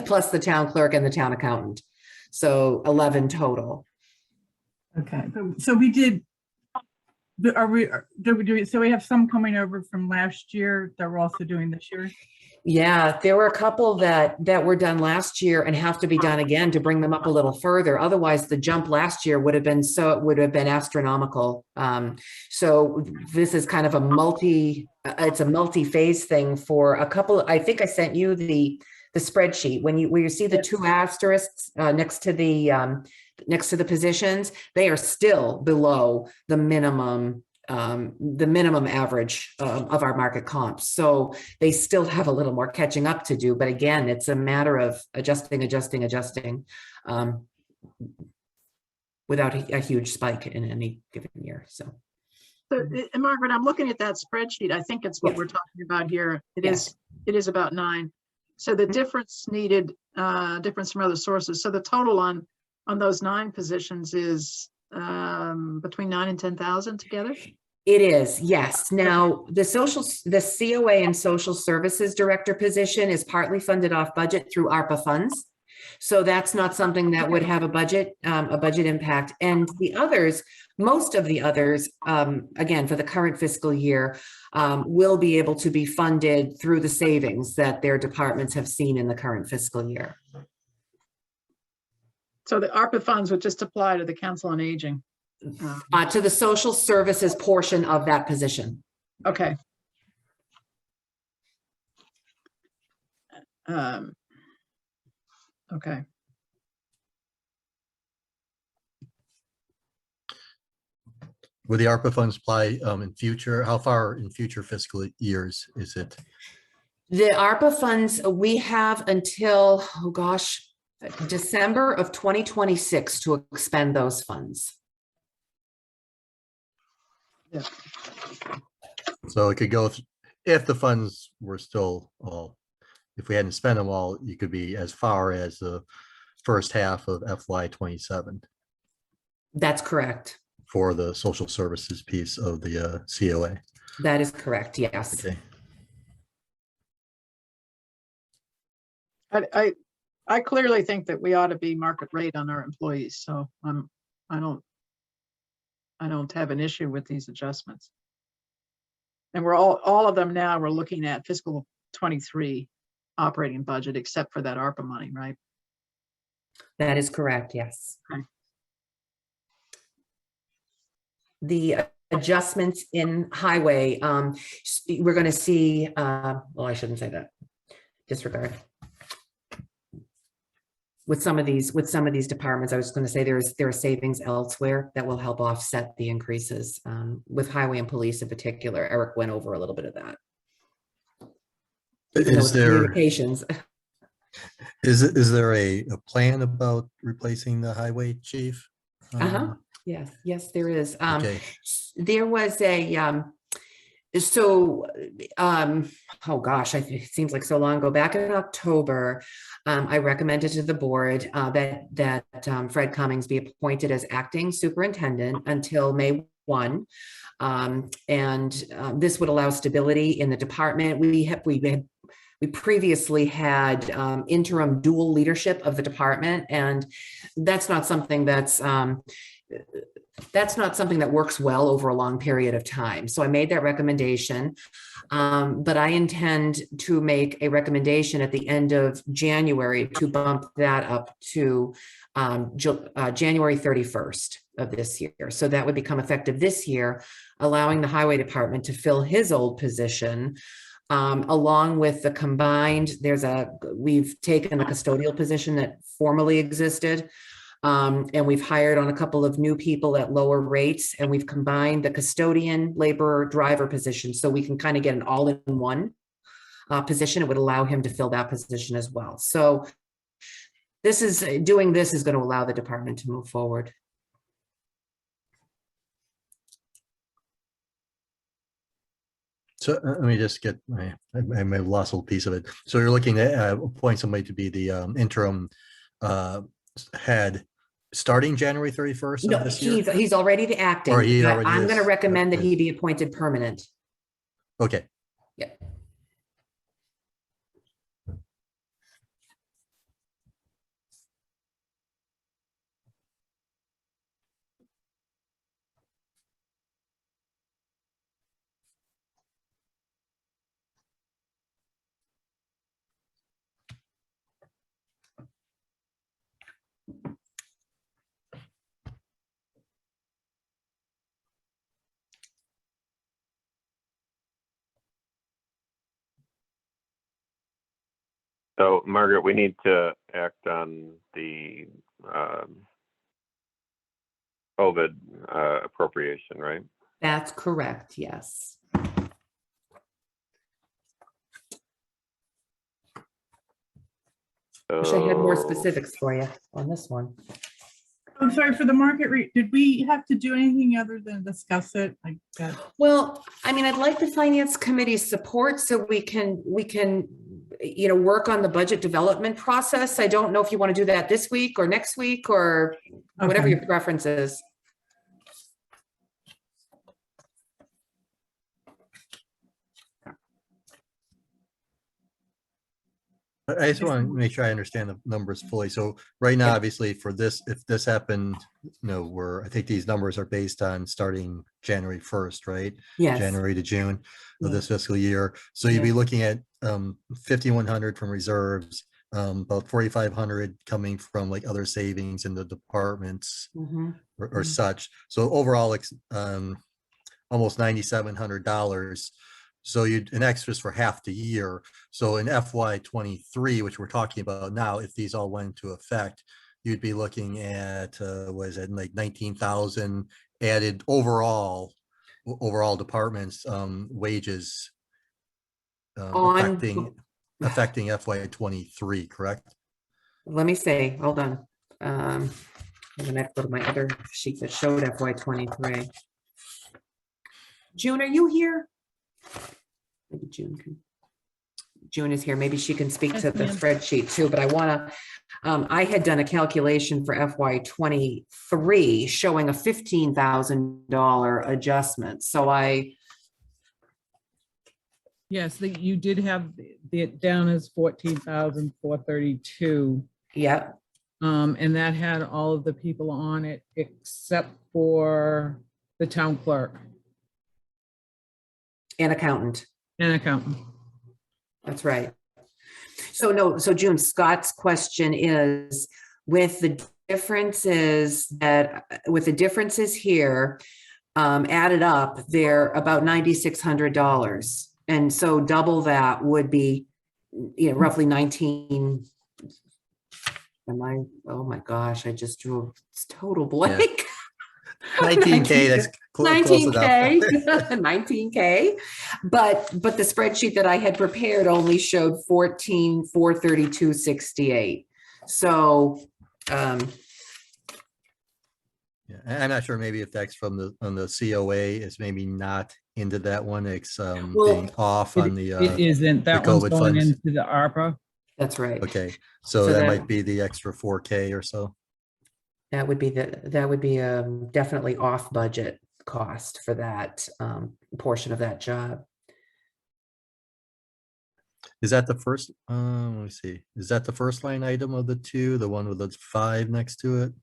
plus the town clerk and the town accountant. So 11 total. Okay, so we did, so we have some coming over from last year that we're also doing this year? Yeah, there were a couple that were done last year and have to be done again to bring them up a little further. Otherwise, the jump last year would have been astronomical. So this is kind of it's a multi-phase thing for a couple. I think I sent you the spreadsheet where you see the 2 asterisks next to the positions. They are still below the minimum average of our market comps. So they still have a little more catching up to do. But again, it's a matter of adjusting without a huge spike in any given year. So, Margaret, I'm looking at that spreadsheet. I think it's what we're talking about here. It is about 9. So the difference needed, difference from other sources. So the total on those 9 positions is between 9 and 10,000 together? It is, yes. Now, the COA and social services director position is partly funded off budget through ARPA funds. So that's not something that would have a budget impact. And the others, most of the others, again, for the current fiscal year, will be able to be funded through the savings that their departments have seen in the current fiscal year. So the ARPA funds would just apply to the Council on Aging? To the social services portion of that position. Okay. Okay. Would the ARPA funds apply in future? How far in future fiscal years is it? The ARPA funds, we have until, December of 2026 to expend those funds. Yeah. So it could go, if the funds were still all, if we hadn't spent them all, you could be as far as the first half of FY27. That's correct. For the social services piece of the COA. That is correct, yes. Okay. I clearly think that we ought to be market rate on our employees, so I don't have an issue with these adjustments. And we're all of them now, we're looking at fiscal 23 operating budget, except for that ARPA money, right? That is correct, yes. Okay. The adjustments in highway, we're going to see, well, I shouldn't say that, disregard. With some of these departments, I was going to say there are savings elsewhere that will help offset the increases. With highway and police in particular, Eric went over a little bit of that. Is there communications? Is there a plan about replacing the highway chief? Yes, there is. Okay, There was a, so, oh gosh, it seems like so long ago, back in October, I recommended to the board that Fred Cummings be appointed as acting superintendent until May 1. This would allow stability in the department. We previously had interim dual leadership of the department, and that's not something that works well over a long period of time. So I made that recommendation, but I intend to make a recommendation at the end of January to bump that up to January 31st of this year. So that would become effective this year, allowing the highway department to fill his old position. Along with the combined, we've taken the custodial position that formerly existed, and we've hired on a couple of new people at lower rates, and we've combined the custodian, laborer, driver position, so we can kind of get an all-in-one position. It would allow him to fill that position as well. So doing this is going to allow the department to move forward. so let me just get I may have lost a little piece of it. So you're looking to appoint somebody to be the interim head starting January 31st No, of this year? he's already the acting. Or he already I'm going to is. recommend that Okay. he be appointed permanent. Okay. Yeah. So Margaret, we need to act on the COVID appropriation, right? That's correct, yes. Wish I had more So- specifics for you on this one. I'm sorry, for the market rate, did we have to do anything other than discuss it? Like that? Well, I mean, I'd like the finance committee's support so we can, work on the budget development process. I don't know if you want to do that this week or next week or whatever Okay. your preference is. I just want to make sure I understand the numbers fully. So right now, obviously for this, if this happened, I think these numbers are based on starting January 1st, right? Yes. January to June of Yeah. this fiscal year. So you'd be Yeah. looking at 5,100 from reserves, about 4,500 coming from like other savings in the departments Mhm. or Mhm. such. So overall, almost $9,700. So an extras for half the year. So in FY 23, which we're talking about now, if these all went into effect, you'd be looking at, was it like 19,000 added overall departments, wages affecting FY 23, correct? Let me see, hold on. I'm gonna go to my other sheet that showed FY 23. June, are you here? Maybe June is here. Maybe she can speak to Yes, the ma'am. spreadsheet too, but I had done a calculation for FY 23 showing a $15,000 adjustment. So Yes, you did have it down as 14,432. yeah, And that had all of the people on it except for the town clerk an accountant. and accountant. That's right. So June, Scott's question is with the differences here, added up, they're about $9,600. And so double that would be, roughly 19. Oh my gosh, I just drew a total blank. 19K, that's close enough. 19K, 19K. But the spreadsheet that I had prepared only showed 14,432.68. So, Yeah. Yeah, I'm not sure maybe if that's from on the COA is maybe not into that one. It's Well, being off It on the it isn't, that one's COVID going funds. into the ARPA. that's right. Okay, so So that that- might be the extra 4K or so. That would be definitely off budget cost for that portion of that job. Is that the first, let me see, is that the first line item of the two, the one with the 5 next to it?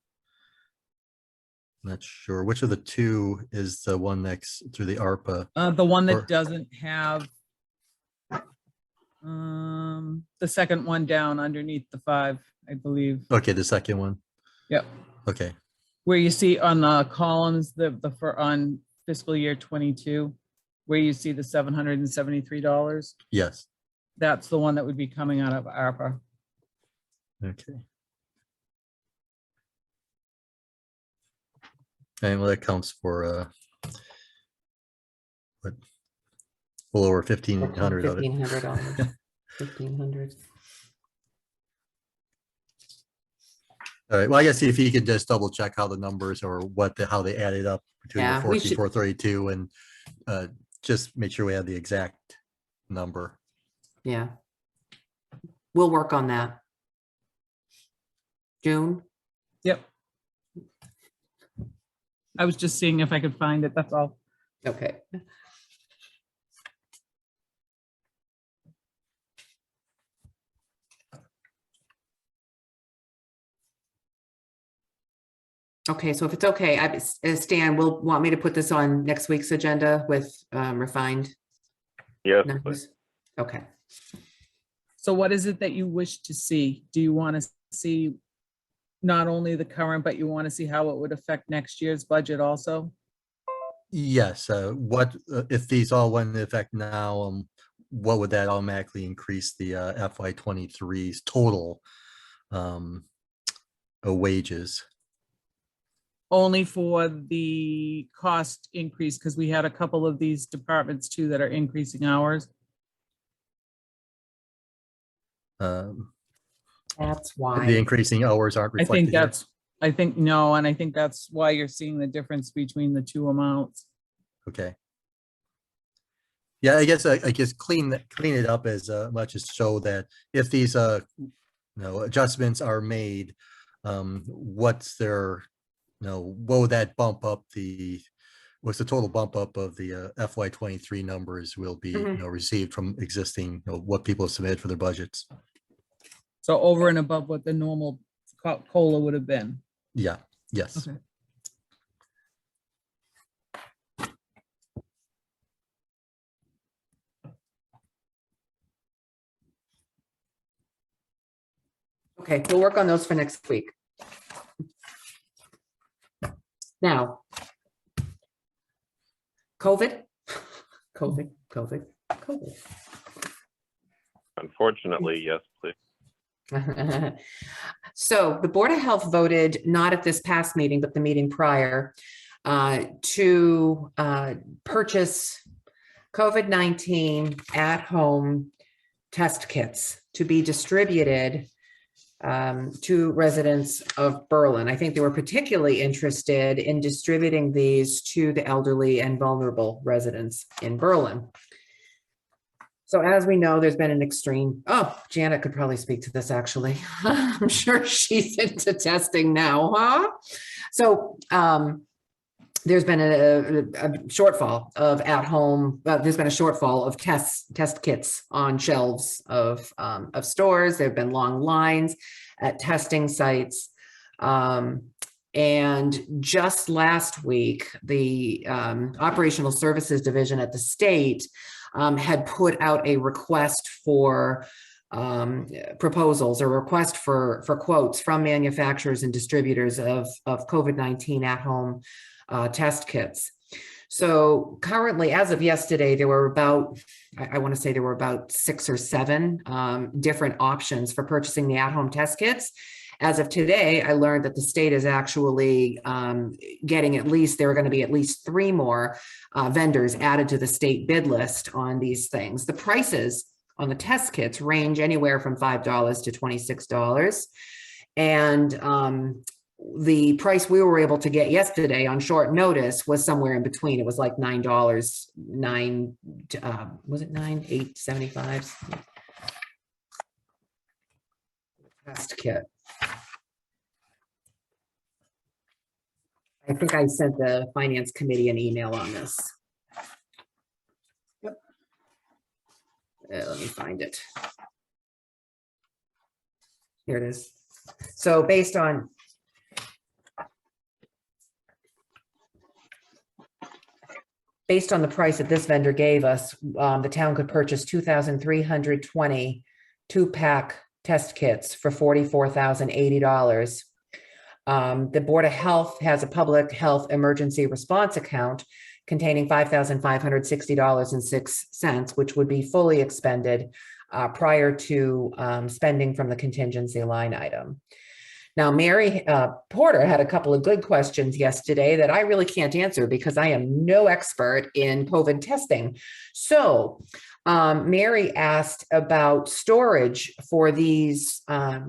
Not sure, which of the two is the one next to the ARPA? The one Or- that doesn't have the second one down underneath the 5, I believe. Okay, the second one, Yep. okay, Where you see on the columns, for on fiscal year 22, where you see the $773, yes, that's the one that would be coming out of ARPA. okay. And well, that counts for what, a little over 1,500 of it. $1,500. 1,500. All right, well, I guess if you could just double check how the numbers or how they added up between the Yeah, we should- 14,432 and just make sure we have the exact number. Yeah. We'll work on that. June? Yep. I was just seeing if I could find it, that's all. Okay. Okay, so if it's okay, Stan, will want me to put this on next week's agenda with refined Yes, numbers? Okay. So what is it that you wish to see? Do you want to see not only the current, but you want to see how it would affect next year's budget also? Yes, what if these all went into effect now? What would that automatically increase the FY23's total wages? Only for the cost increase, because we had a couple of these departments too that are increasing hours. That's The why. increasing hours aren't I reflected think here? and I think that's why you're seeing the difference between the two amounts. Okay. Yeah, I guess clean it up as much as show that if these adjustments are made, what's their, what would that bump up what's the total bump up of the FY23 numbers will be received from existing, what people have submitted for their budgets? So over and above what the normal COLA would have been. Yeah, yes. Okay. Okay, we'll work on those for next week. Now, COVID. unfortunately, yes, please. So the Board of Health voted, not at this past meeting, but the meeting prior, to purchase COVID-19 at-home test kits to be distributed to residents of Berlin. I think they were particularly interested in distributing these to the elderly and vulnerable residents in Berlin. So as we know, there's been an extreme, Janet could probably speak to this actually. I'm sure she's into testing now, huh? So there's been a shortfall of at-home, there's been a shortfall of test kits on shelves of stores. There've been long lines at testing sites. And just last week, the Operational Services Division at the state had put out a request for proposals or request for quotes from manufacturers and distributors of COVID-19 at-home test kits. So currently, as of yesterday, there were about, I want to say there were about 6 or 7 different options for purchasing the at-home test kits. As of today, I learned that the state is actually getting there are going to be at least 3 more vendors added to the state bid list on these things. The prices on the test kits range anywhere from $5 to $26. And the price we were able to get yesterday on short notice was somewhere in between. It was like $9, was it 875? Test kit. I think I sent the finance committee an email on this. Yep. Let me find it. Here it is. So based on the price that this vendor gave us, the town could purchase 2,320 two-pack test kits for $44,080. The Board of Health has a public health emergency response account containing $5,560.06, which would be fully expended prior to spending from the contingency line item. Now, Mary Porter had a couple of good questions yesterday that I really can't answer because I am no expert in COVID testing. So Mary asked about storage for these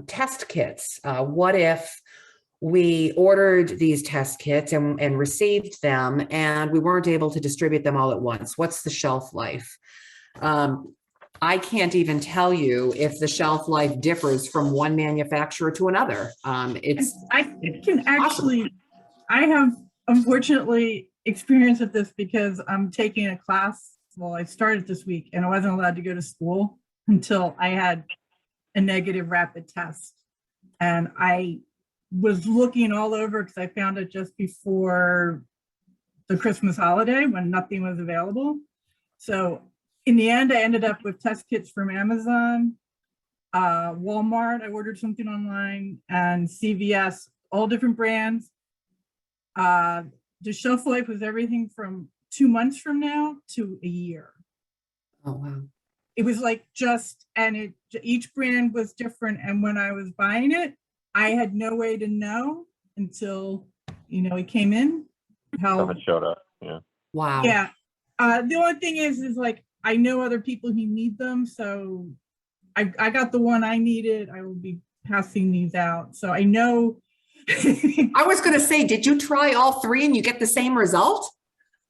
test kits. What if we ordered these test kits and received them and we weren't able to distribute them all at once? What's the shelf life? I can't even tell you if the shelf life differs from one manufacturer to another. It's I can actually, I have unfortunately experience with this because I'm taking a class. Well, I started this week and I wasn't allowed to go to school until I had a negative rapid test. And I was looking all over because I found it just before the Christmas holiday when nothing was available. So in the end, I ended up with test kits from Amazon, Walmart. I ordered something online, and CVS, all different brands. The shelf life was everything from 2 months from now to a year. oh wow. It was like each brand was different. And when I was buying it, I had no way to know until, it came in. How If it showed up, yeah. Wow. Yeah. The only thing is like, I know other people who need them. So I got the one I needed. I will be passing these out. So I know. I was going to say, did you try all three and you get the same result?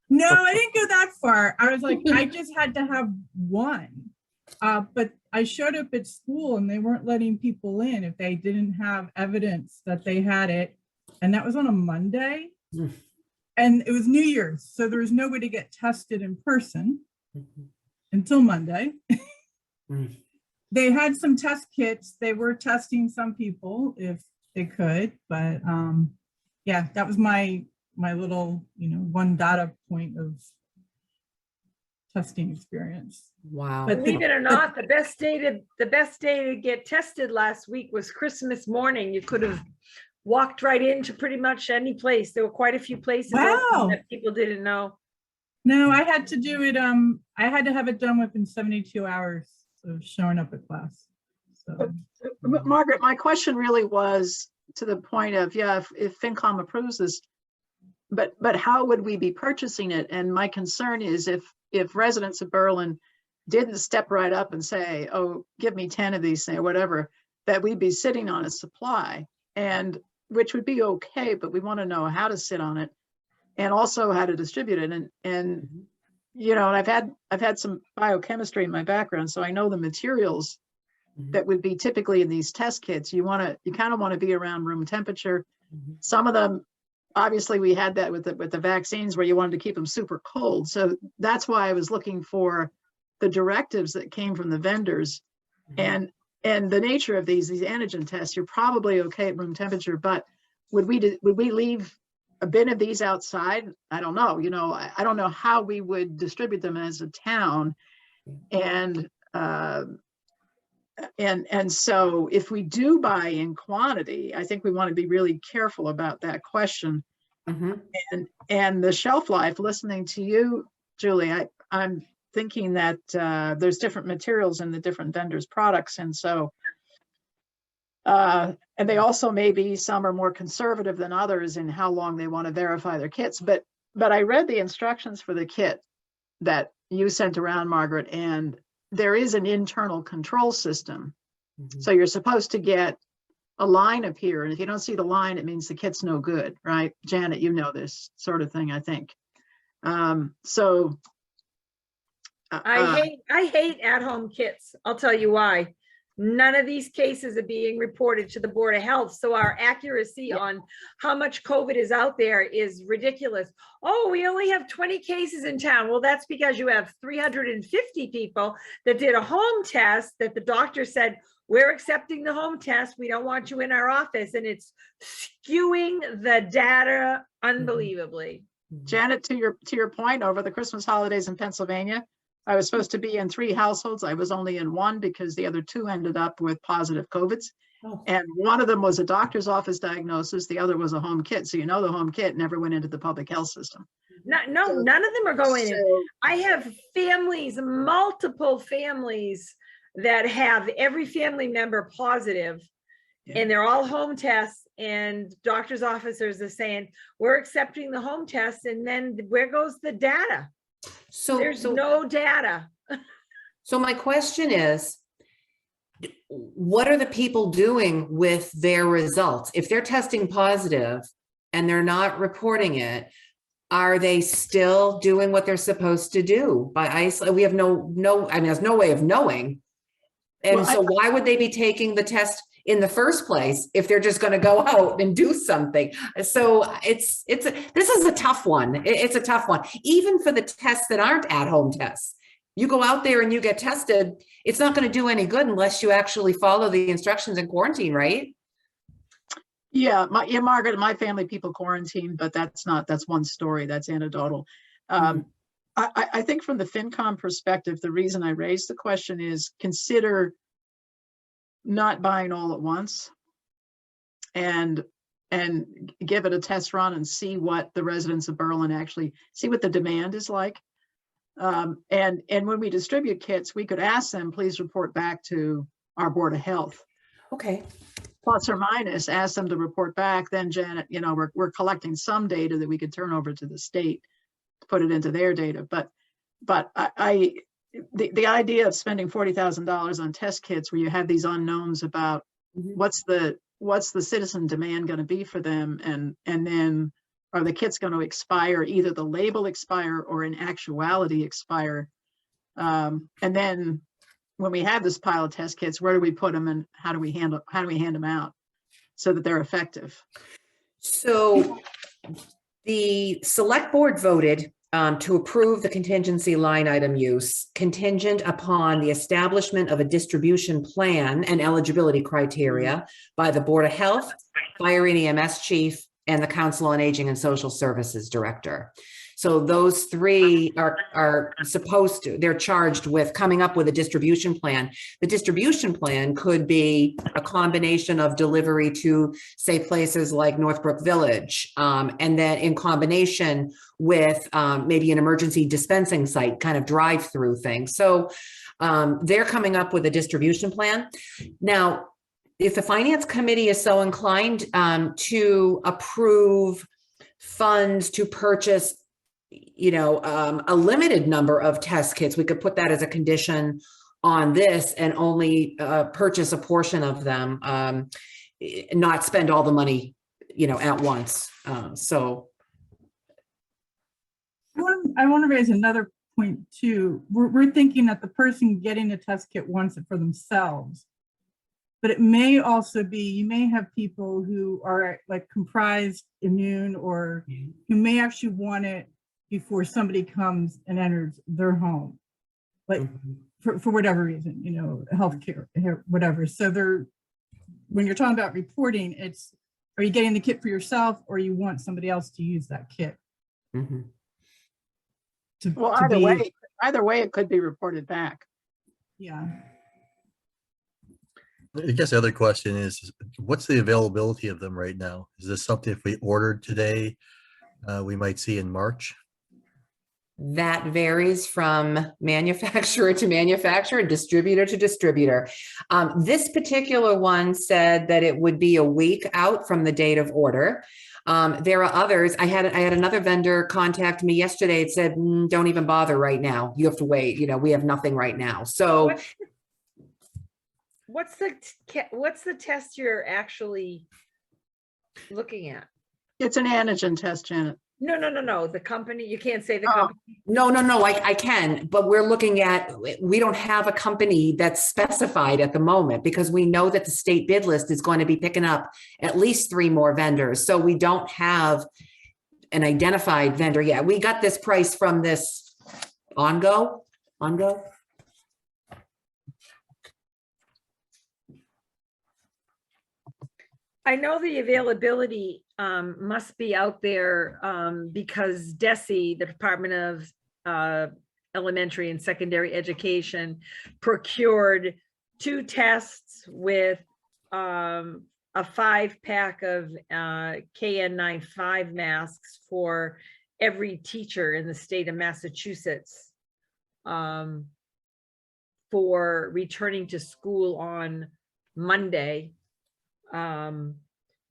No, I didn't go that far. I was like, I just had to have one. But I showed up at school and they weren't letting people in if they didn't have evidence that they had it. And that was on a Monday. And it was New Year's. So there was no way to get tested in person until Monday. They had some test kits. They were testing some people if they could, but yeah, that was my little, one data point of testing experience. Wow. But Believe it or not, the best day to get tested last week was Christmas morning. You could have walked right into pretty much any place. There were quite a few places open Wow. that people didn't know. No, I had to do it. I had to have it done within 72 hours of showing up at class. So But Margaret, my question really was to the point of, yeah, if FinCom approves this, but how would we be purchasing it? And my concern is if residents of Berlin didn't step right up and say, oh, give me 10 of these things or whatever, that we'd be sitting on a supply, and which would be okay, but we want to know how to sit on it and also how to distribute it. And and I've had some biochemistry in my background, so I know the materials that would be typically in these test kits. You kind of want to be around room temperature. Some of them, obviously we had that with the vaccines where you wanted to keep them super cold. So that's why I was looking for the directives that came from the vendors. And the nature of these antigen tests, you're probably okay at room temperature, but would we leave a bin of these outside? I don't know. I don't know how we would distribute them as a town. And so if we do buy in quantity, I think we want to be really careful about that question. And the shelf life, listening to you, Julie, I'm thinking that there's different materials in the different vendors' products. And so, and they also maybe some are more conservative than others in how long they want to verify their kits. But I read the instructions for the kit that you sent around, Margaret, and there is an internal control system. So you're supposed to get a line appear, and if you don't see the line, it means the kit's no good, right? Janet, you know this sort of thing, I think. So. I hate at-home kits. I'll tell you why. None of these cases are being reported to the Board of Health, so our accuracy on how much COVID is out there is ridiculous. Oh, we only have 20 cases in town. Well, that's because you have 350 people that did a home test that the doctor said, we're accepting the home test. We don't want you in our office. And it's skewing the data unbelievably. Janet, to your point, over the Christmas holidays in Pennsylvania, I was supposed to be in 3 households. I was only in 1 because the other 2 ended up with positive COVIDs. Oh. And one of them was a doctor's office diagnosis. The other was a home kit. So the home kit never went into the public health system. None of them are going in. I have families, multiple families that have every family member positive, and they're all home tests, and doctor's officers are saying, we're accepting the home test, and then where goes the data? So There's no data. So my question is, what are the people doing with their results? If they're testing positive and they're not reporting it, are they still doing what they're supposed to do? By isolate, we have there's no way of knowing. And Well, so why would they be taking the test in the first place if they're just going to go out and do something? So this is a tough one. It's a tough one, even for the tests that aren't at-home tests. You go out there and you get tested, it's not going to do any good unless you actually follow the instructions in quarantine, right? Yeah, Margaret, my family, people quarantine, but that's one story. That's anecdotal. I think from the FinCom perspective, the reason I raised the question is consider not buying all at once and give it a test run and see what the residents of Berlin actually see, what the demand is like. And when we distribute kits, we could ask them, please report back to our Board of Health. Okay. Plus or minus, ask them to report back. Then Janet, we're collecting some data that we could turn over to the state to put it into their data. But the idea of spending $40,000 on test kits where you have these unknowns about what's the citizen demand going to be for them, and then are the kits going to expire, either the label expire or in actuality expire, and then when we have this pile of test kits, where do we put them and how do we hand them out so that they're effective? So the select board voted to approve the contingency line item use contingent upon the establishment of a distribution plan and eligibility criteria by the Board of Health, Fire and EMS Chief, and the Council on Aging and Social Services Director. So those 3 are they're charged with coming up with a distribution plan. The distribution plan could be a combination of delivery to, say, places like Northbrook Village, and then in combination with maybe an emergency dispensing site, kind of drive-through thing. So they're coming up with a distribution plan. Now, if the Finance Committee is so inclined to approve funds to purchase a limited number of test kits, we could put that as a condition on this and only purchase a portion of them, not spend all the money, at once. So. I want to raise another point too. We're thinking that the person getting a test kit wants it for themselves, but it may also be, you may have people who are like comprised immune or who may actually want it before somebody comes and enters their home, like for whatever reason, healthcare, whatever. So when you're talking about reporting, it's, are you getting the kit for yourself or you want somebody else to use that kit? Well, either way, it could be reported back. Yeah. I guess the other question is, what's the availability of them right now? Is this something if we ordered today, we might see in March? That varies from manufacturer to manufacturer, distributor to distributor. This particular one said that it would be a week out from the date of order. There are others. I had another vendor contact me yesterday. It said, don't even bother right now. You have to wait. We have nothing right now. So What's the test you're actually looking at? It's an antigen test, Janet. No, the company, you can't say the Oh. company. No, I can, but we're looking at, we don't have a company that's specified at the moment because we know that the state bid list is going to be picking up at least 3 more vendors. So we don't have an identified vendor yet. We got this price from this Ongo. I know the availability must be out there because DESE, the Department of Elementary and Secondary Education, procured 2 tests with a 5-pack of KN95 masks for every teacher in the state of Massachusetts for returning to school on Monday.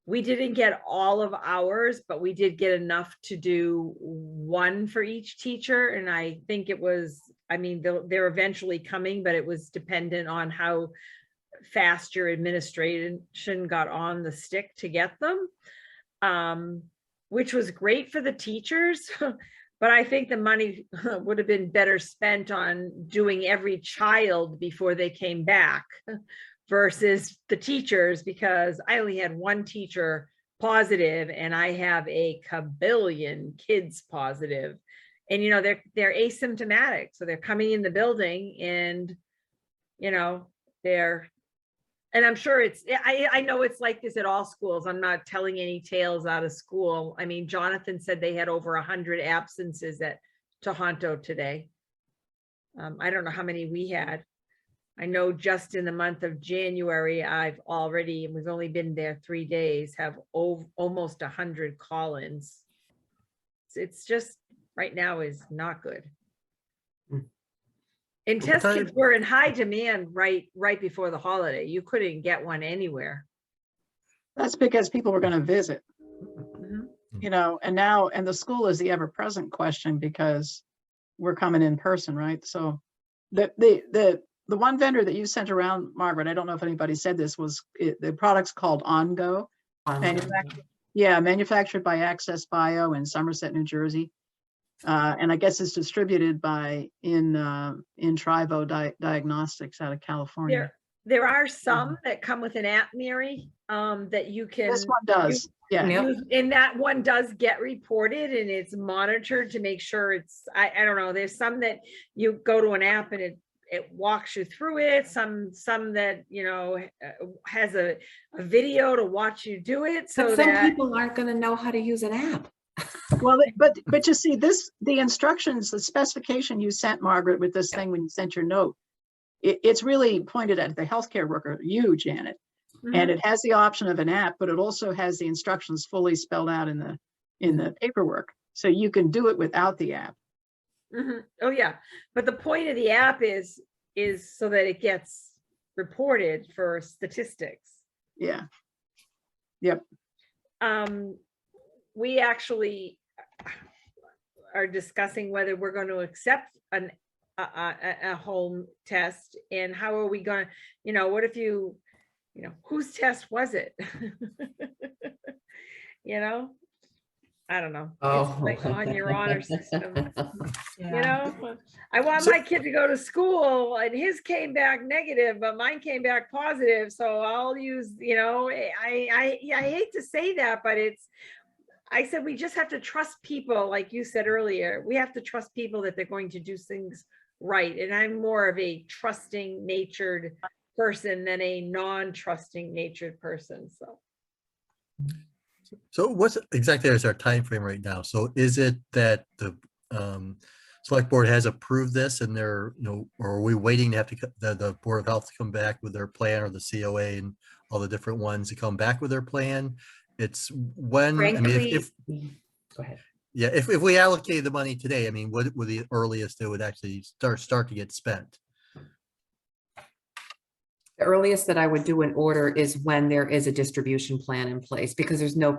We didn't get all of ours, but we did get enough to do 1 for each teacher. And I think it was, I mean, they're eventually coming, but it was dependent on how fast your administration got on the stick to get them, which was great for the teachers. But I think the money would have been better spent on doing every child before they came back versus the teachers, because I only had 1 teacher positive and I have a kabillion kids positive. And, you know, they're asymptomatic. So they're coming in the building and, you know, and I'm sure I know it's like this at all schools. I'm not telling any tales out of school. I mean, Jonathan said they had over 100 absences at Tohoto today. I don't know how many we had. I know just in the month of January, we've only been there 3 days, have almost 100 call-ins. It's just right now is not good. And test kits were in high demand right before the holiday. You couldn't get one anywhere. That's because people were going to visit, Mhm. you know, and the school is the ever-present question because we're coming in person, right? So the one vendor that you sent around, Margaret, I don't know if anybody said this, the product's called Ongo. Manufactured by Access Bio in Somerset, New Jersey. And I guess it's distributed in Trivo Diagnostics out of California. There are some that come with an app, Mary, that you can. This one does, yeah. use, and that one does get reported and it's monitored to make sure it's, I don't know, there's some that you go to an app and it walks you through it. Some that, you know, has a video to watch you do it. So some people aren't going to know how to use an app. Well, but you see the instructions, the specification you sent, Margaret, with this thing when you sent your note, it's really pointed at the healthcare worker, you, Janet, and it has the option of an app, but it also has the instructions fully spelled out in the paperwork, so you can do it without the app. Oh yeah, but the point of the app is so that it gets reported for statistics. Yeah. Yep. We actually are discussing whether we're going to accept a home test, and how are we going to, you know, what if you know, whose test was it? You know, I don't know. It's like on your honor system. Yeah. You know, I want my kid to go to school and his came back negative, but mine came back positive. So I'll use, you know, I hate to say that, but I said, we just have to trust people. Like you said earlier, we have to trust people that they're going to do things right. And I'm more of a trusting natured person than a non-trusting natured person. So what's exactly is our time frame right now? So is it that the select board has approved this and they're, you know, or are we waiting to have the Board of Health to come back with their plan, or the COA and all the different ones to come back with their plan? It's when, Frankly, I mean, if go ahead. yeah, if we allocated the money today, I mean, what would the earliest it would actually start to get spent? The earliest that I would do an order is when there is a distribution plan in place, because there's no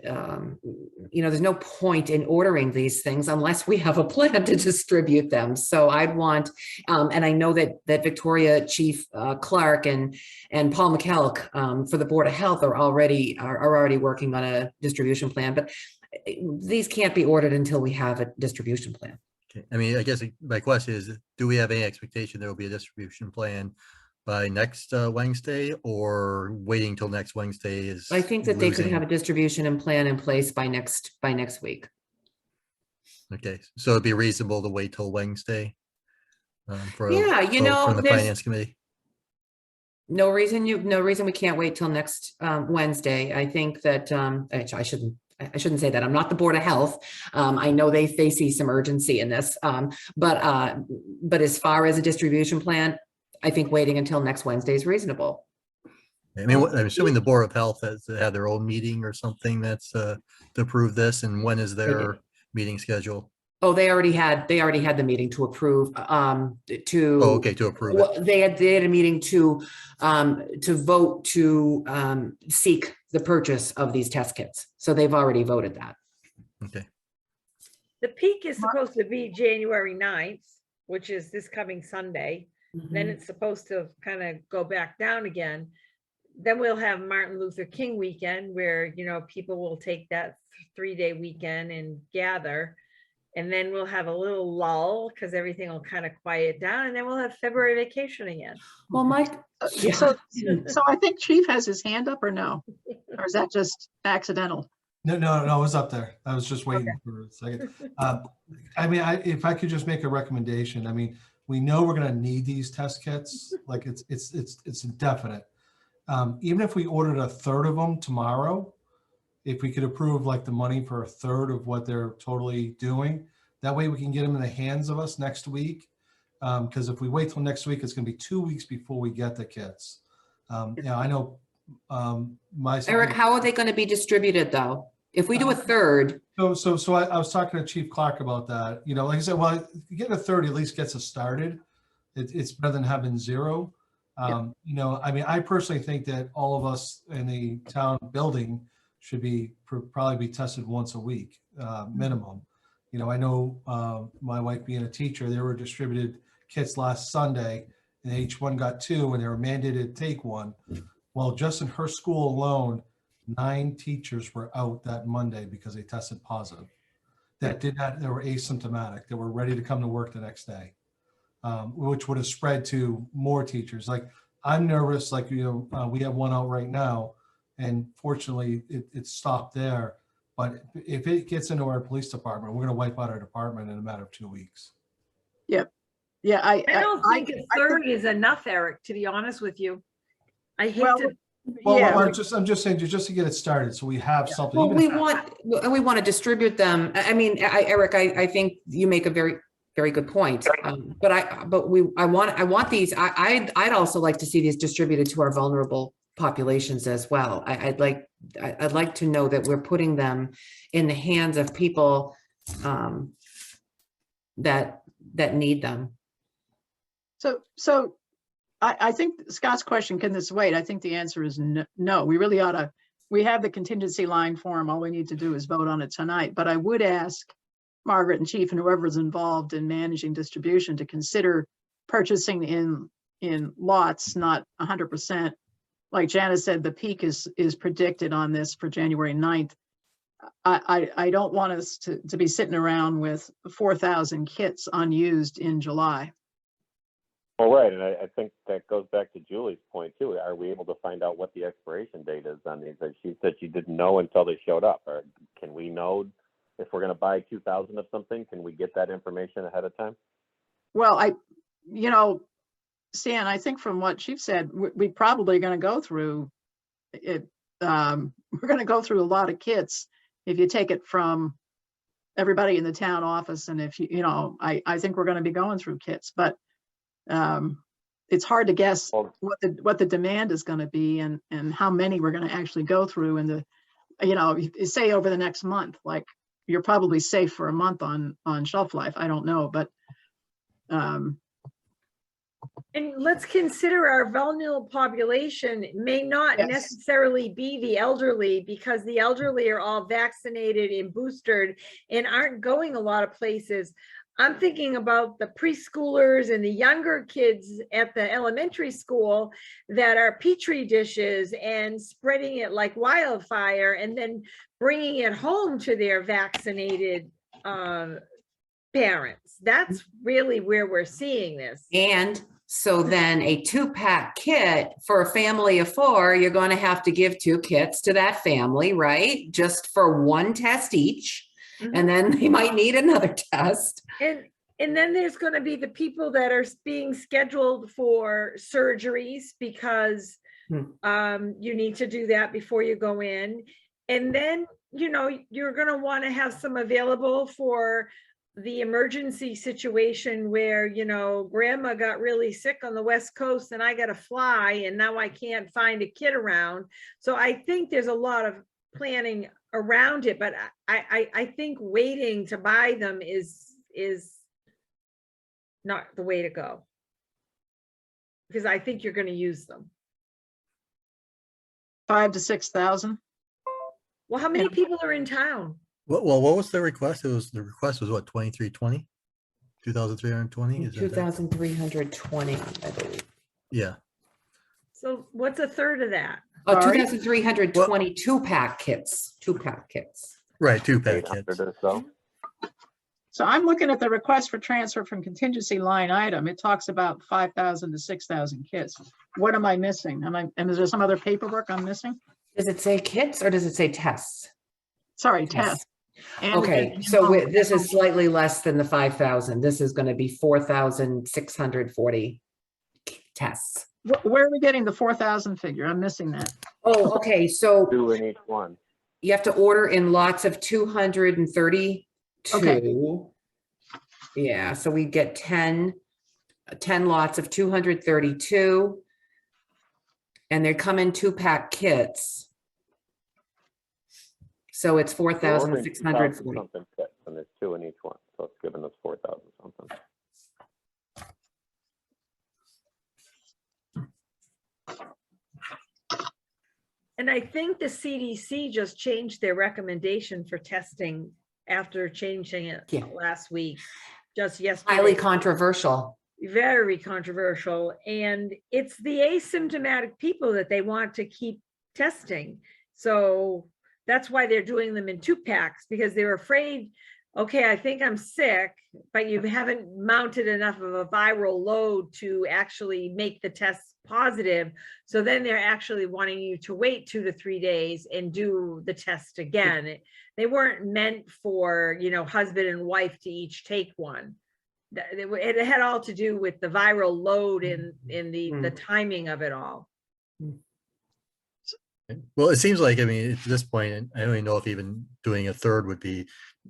there's no point in ordering these things unless we have a plan to distribute them. So I'd want, and I know that Victoria Chief Clerk and Paul McKelk for the Board of Health are already working on a distribution plan, but these can't be ordered until we have a distribution plan. Okay. I mean, I guess my question is, do we have any expectation there will be a distribution plan by next Wednesday, or waiting till next Wednesday is? I think that they could losing- have a distribution and plan in place by next week. Okay, so it'd be reasonable to wait till Wednesday? For a Yeah, vote from the there's finance committee? no reason we can't wait till next Wednesday. I think that I shouldn't say that. I'm not the Board of Health. I know they see some urgency in this. But as far as a distribution plan, I think waiting until next Wednesday is reasonable. I mean, I'm assuming the Board of Health has had their own meeting or something that's to approve this, and when is their meeting schedule? Oh, they already had the meeting to approve, Oh, okay, to approve it. They had a meeting to vote to seek the purchase of these test kits. So they've already voted that. Okay. The peak is supposed to be January 9th, which is this coming Sunday. Then it's supposed to kind of go back down again. Then we'll have Martin Luther King weekend where, people will take that 3-day weekend and gather. And then we'll have a little lull because everything will kind of quiet down. And then we'll have February vacation again. Well, Mike, yeah. So I think Chief has his hand up, or no? Or is that just accidental? No, it was up there. I was just waiting for a second. I mean, if I could just make a recommendation, I mean, we know we're gonna need these test kits, like it's definite. Even if we ordered a third of them tomorrow, if we could approve like the money for a third of what they're totally doing, that way we can get them in the hands of us next week. Because if we wait till next week, it's gonna be 2 weeks before we get the kits. I know Eric, how are they going to be distributed though? If we do a third, So I was talking to Chief Clark about that. Like I said, well, getting a third at least gets us started. It's better than having zero. I mean, I personally think that all of us in the town building should probably be tested once a week, minimum. I know my wife being a teacher, they were distributed kits last Sunday, and each one got 2, and they were mandated to take one. Well, just in her school alone, 9 teachers were out that Monday because they tested positive. They were asymptomatic, that were ready to come to work the next day, which would have spread to more teachers. Like, I'm nervous, like, we have one out right now, and fortunately it stopped there. But if it gets into our police department, we're gonna wipe out our department in a matter of 2 weeks. Yep. Yeah, I don't think a third is enough, Eric, to be honest with you. I hate to. Well, Yeah. I'm just saying, just to get it started, so we have something. well, even we want to distribute them. I mean, Eric, I think you make a very, very good point. But I want these. I'd also like to see these distributed to our vulnerable populations as well. I'd like to know that we're putting them in the hands of people that need them. So I think Scott's question, can this wait? I think the answer is no. We really ought to, we have the contingency line form. All we need to do is vote on it tonight. But I would ask Margaret and Chief and whoever is involved in managing distribution to consider purchasing in lots, not 100%. Like Janice said, the peak is predicted on this for January 9th. I don't want us to be sitting around with 4,000 kits unused in July. Well, right, and I think that goes back to Julie's point too. Are we able to find out what the expiration date is on these? Like she said she didn't know until they showed up. Or can we know if we're going to buy 2,000 of something? Can we get that information ahead of time? Well, Stan, I think from what Chief said, we probably going to go through it. We're going to go through a lot of kits if you take it from everybody in the town office. And if I think we're going to be going through kits, but it's hard to guess what the demand is going to be and how many we're going to actually go through. And say over the next month, like you're probably safe for a month on shelf life. I don't know, but And let's consider our vulnerable population may not Yes. necessarily be the elderly, because the elderly are all vaccinated and boosted and aren't going a lot of places. I'm thinking about the preschoolers and the younger kids at the elementary school that are petri dishes and spreading it like wildfire and then bringing it home to their vaccinated parents. That's really where we're seeing this. And so then a 2-pack kit for a family of 4, you're going to have to give 2 kits to that family, right? Just for 1 test each. Mhm. And then they might need another test. And then there's going to be the people that are being scheduled for surgeries because you need to do that before you go in. And then, you know, you're going to want to have some available for the emergency situation where, you know, grandma got really sick on the West Coast and I got to fly and now I can't find a kid around. So I think there's a lot of planning around it, but I think waiting to buy them is not the way to go. Because I think you're going to use them. 5,000 to 6,000. Well, how many people are in town? Well, what was the request? The request was what, 2320? 2,320? Is that? 2,320, I believe. Yeah. So what's a third of that? Oh, Sorry? 2,320 2-pack kits, 2-pack kits. Right, 2-pack 800 kits. or so. So I'm looking at the request for transfer from contingency line item. It talks about 5,000 to 6,000 kits. What am I missing? And is there some other paperwork I'm missing? Does it say kits or does it say tests? Sorry, test. And Okay, so this is slightly less than the 5,000. This is going to be 4,640 tests. Where are we getting the 4,000 figure? I'm missing that. Oh, okay, so 2 in each one. you have to order in lots of 232. Yeah, so we get 10 lots of 232. And they come in 2-pack kits. So it's We're ordering 4,640. something kits, and there's 2 in each one, so it's giving us 4,000 something. And I think the CDC just changed their recommendation for testing after changing it Yeah. last week, just Highly yesterday. controversial. Very controversial. And it's the asymptomatic people that they want to keep testing. So that's why they're doing them in 2-packs, because they're afraid, okay, I think I'm sick, but you haven't mounted enough of a viral load to actually make the test positive. So then they're actually wanting you to wait 2 to 3 days and do the test again. They weren't meant for, you know, husband and wife to each take one. It had all to do with the viral load in the timing of it all. Well, it seems like, I mean, at this point, I don't even know if even doing a third would be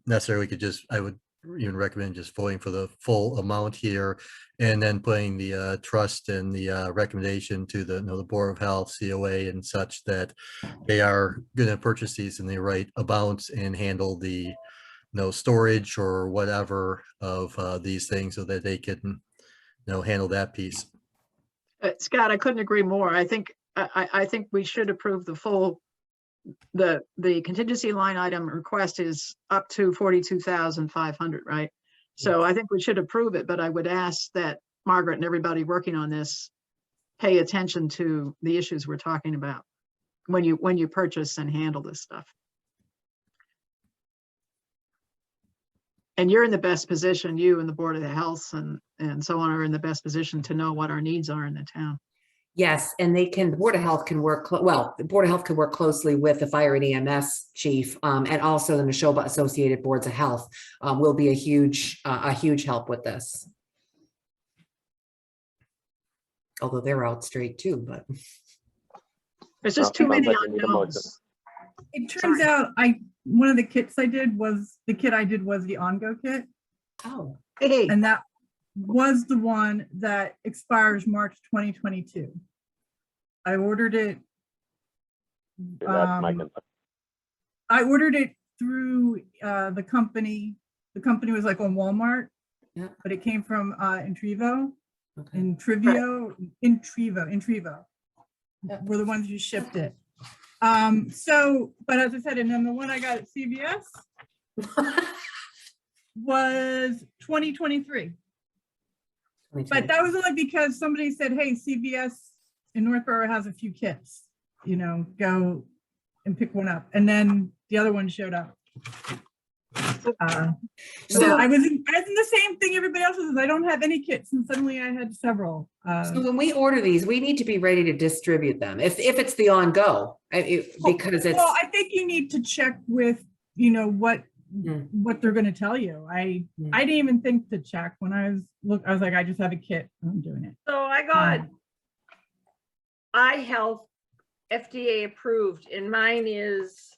necessary. We could just, I would even recommend just voting for the full amount here and then putting the trust and the recommendation to the, you know, the Board of Health, COA and such, that they are going to purchase these in the right amounts and handle the, you know, storage or whatever of these things so that they can, you know, handle that piece. Scott, I couldn't agree more. I think we should approve the full, the contingency line item request is up to 42,500, right? So I think we should approve it, but I would ask that Margaret and everybody working on this pay attention to the issues we're talking about when you purchase and handle this stuff. And you're in the best position, you and the Board of Health and so on are in the best position to know what our needs are in the town. Yes, and the Board of Health can work, the Board of Health can work closely with the Fire and EMS chief, and also the Neshoba Associated Boards of Health will be a huge help with this. Although they're out straight too, but. There's just too Sounds many like we need a motion. unknowns. It turns out one of the kits I did was the On-Go kit. Oh. Hey, And that was the one that expires March 2022. I ordered it. That's my concern. I ordered it through the company. The company was like on Walmart, Yeah. but it came from Intrivo. Okay. in Trevo. We're the ones who shipped it. So, but as I said, and then the one I got at CVS was 2023. But that was only because somebody said, hey, CVS in Northborough has a few kits, you know, go and pick one up. And then the other one showed up. So I was in the same thing everybody else is. I don't have any kits, and suddenly I had several. So when we order these, we need to be ready to distribute them if it's the on-go, because it's. Well, I think you need to check with, you know, what Mm. they're going to tell you. I didn't even think to check when I was like, I just have a kit. I'm doing it. So I got iHealth FDA approved, and mine is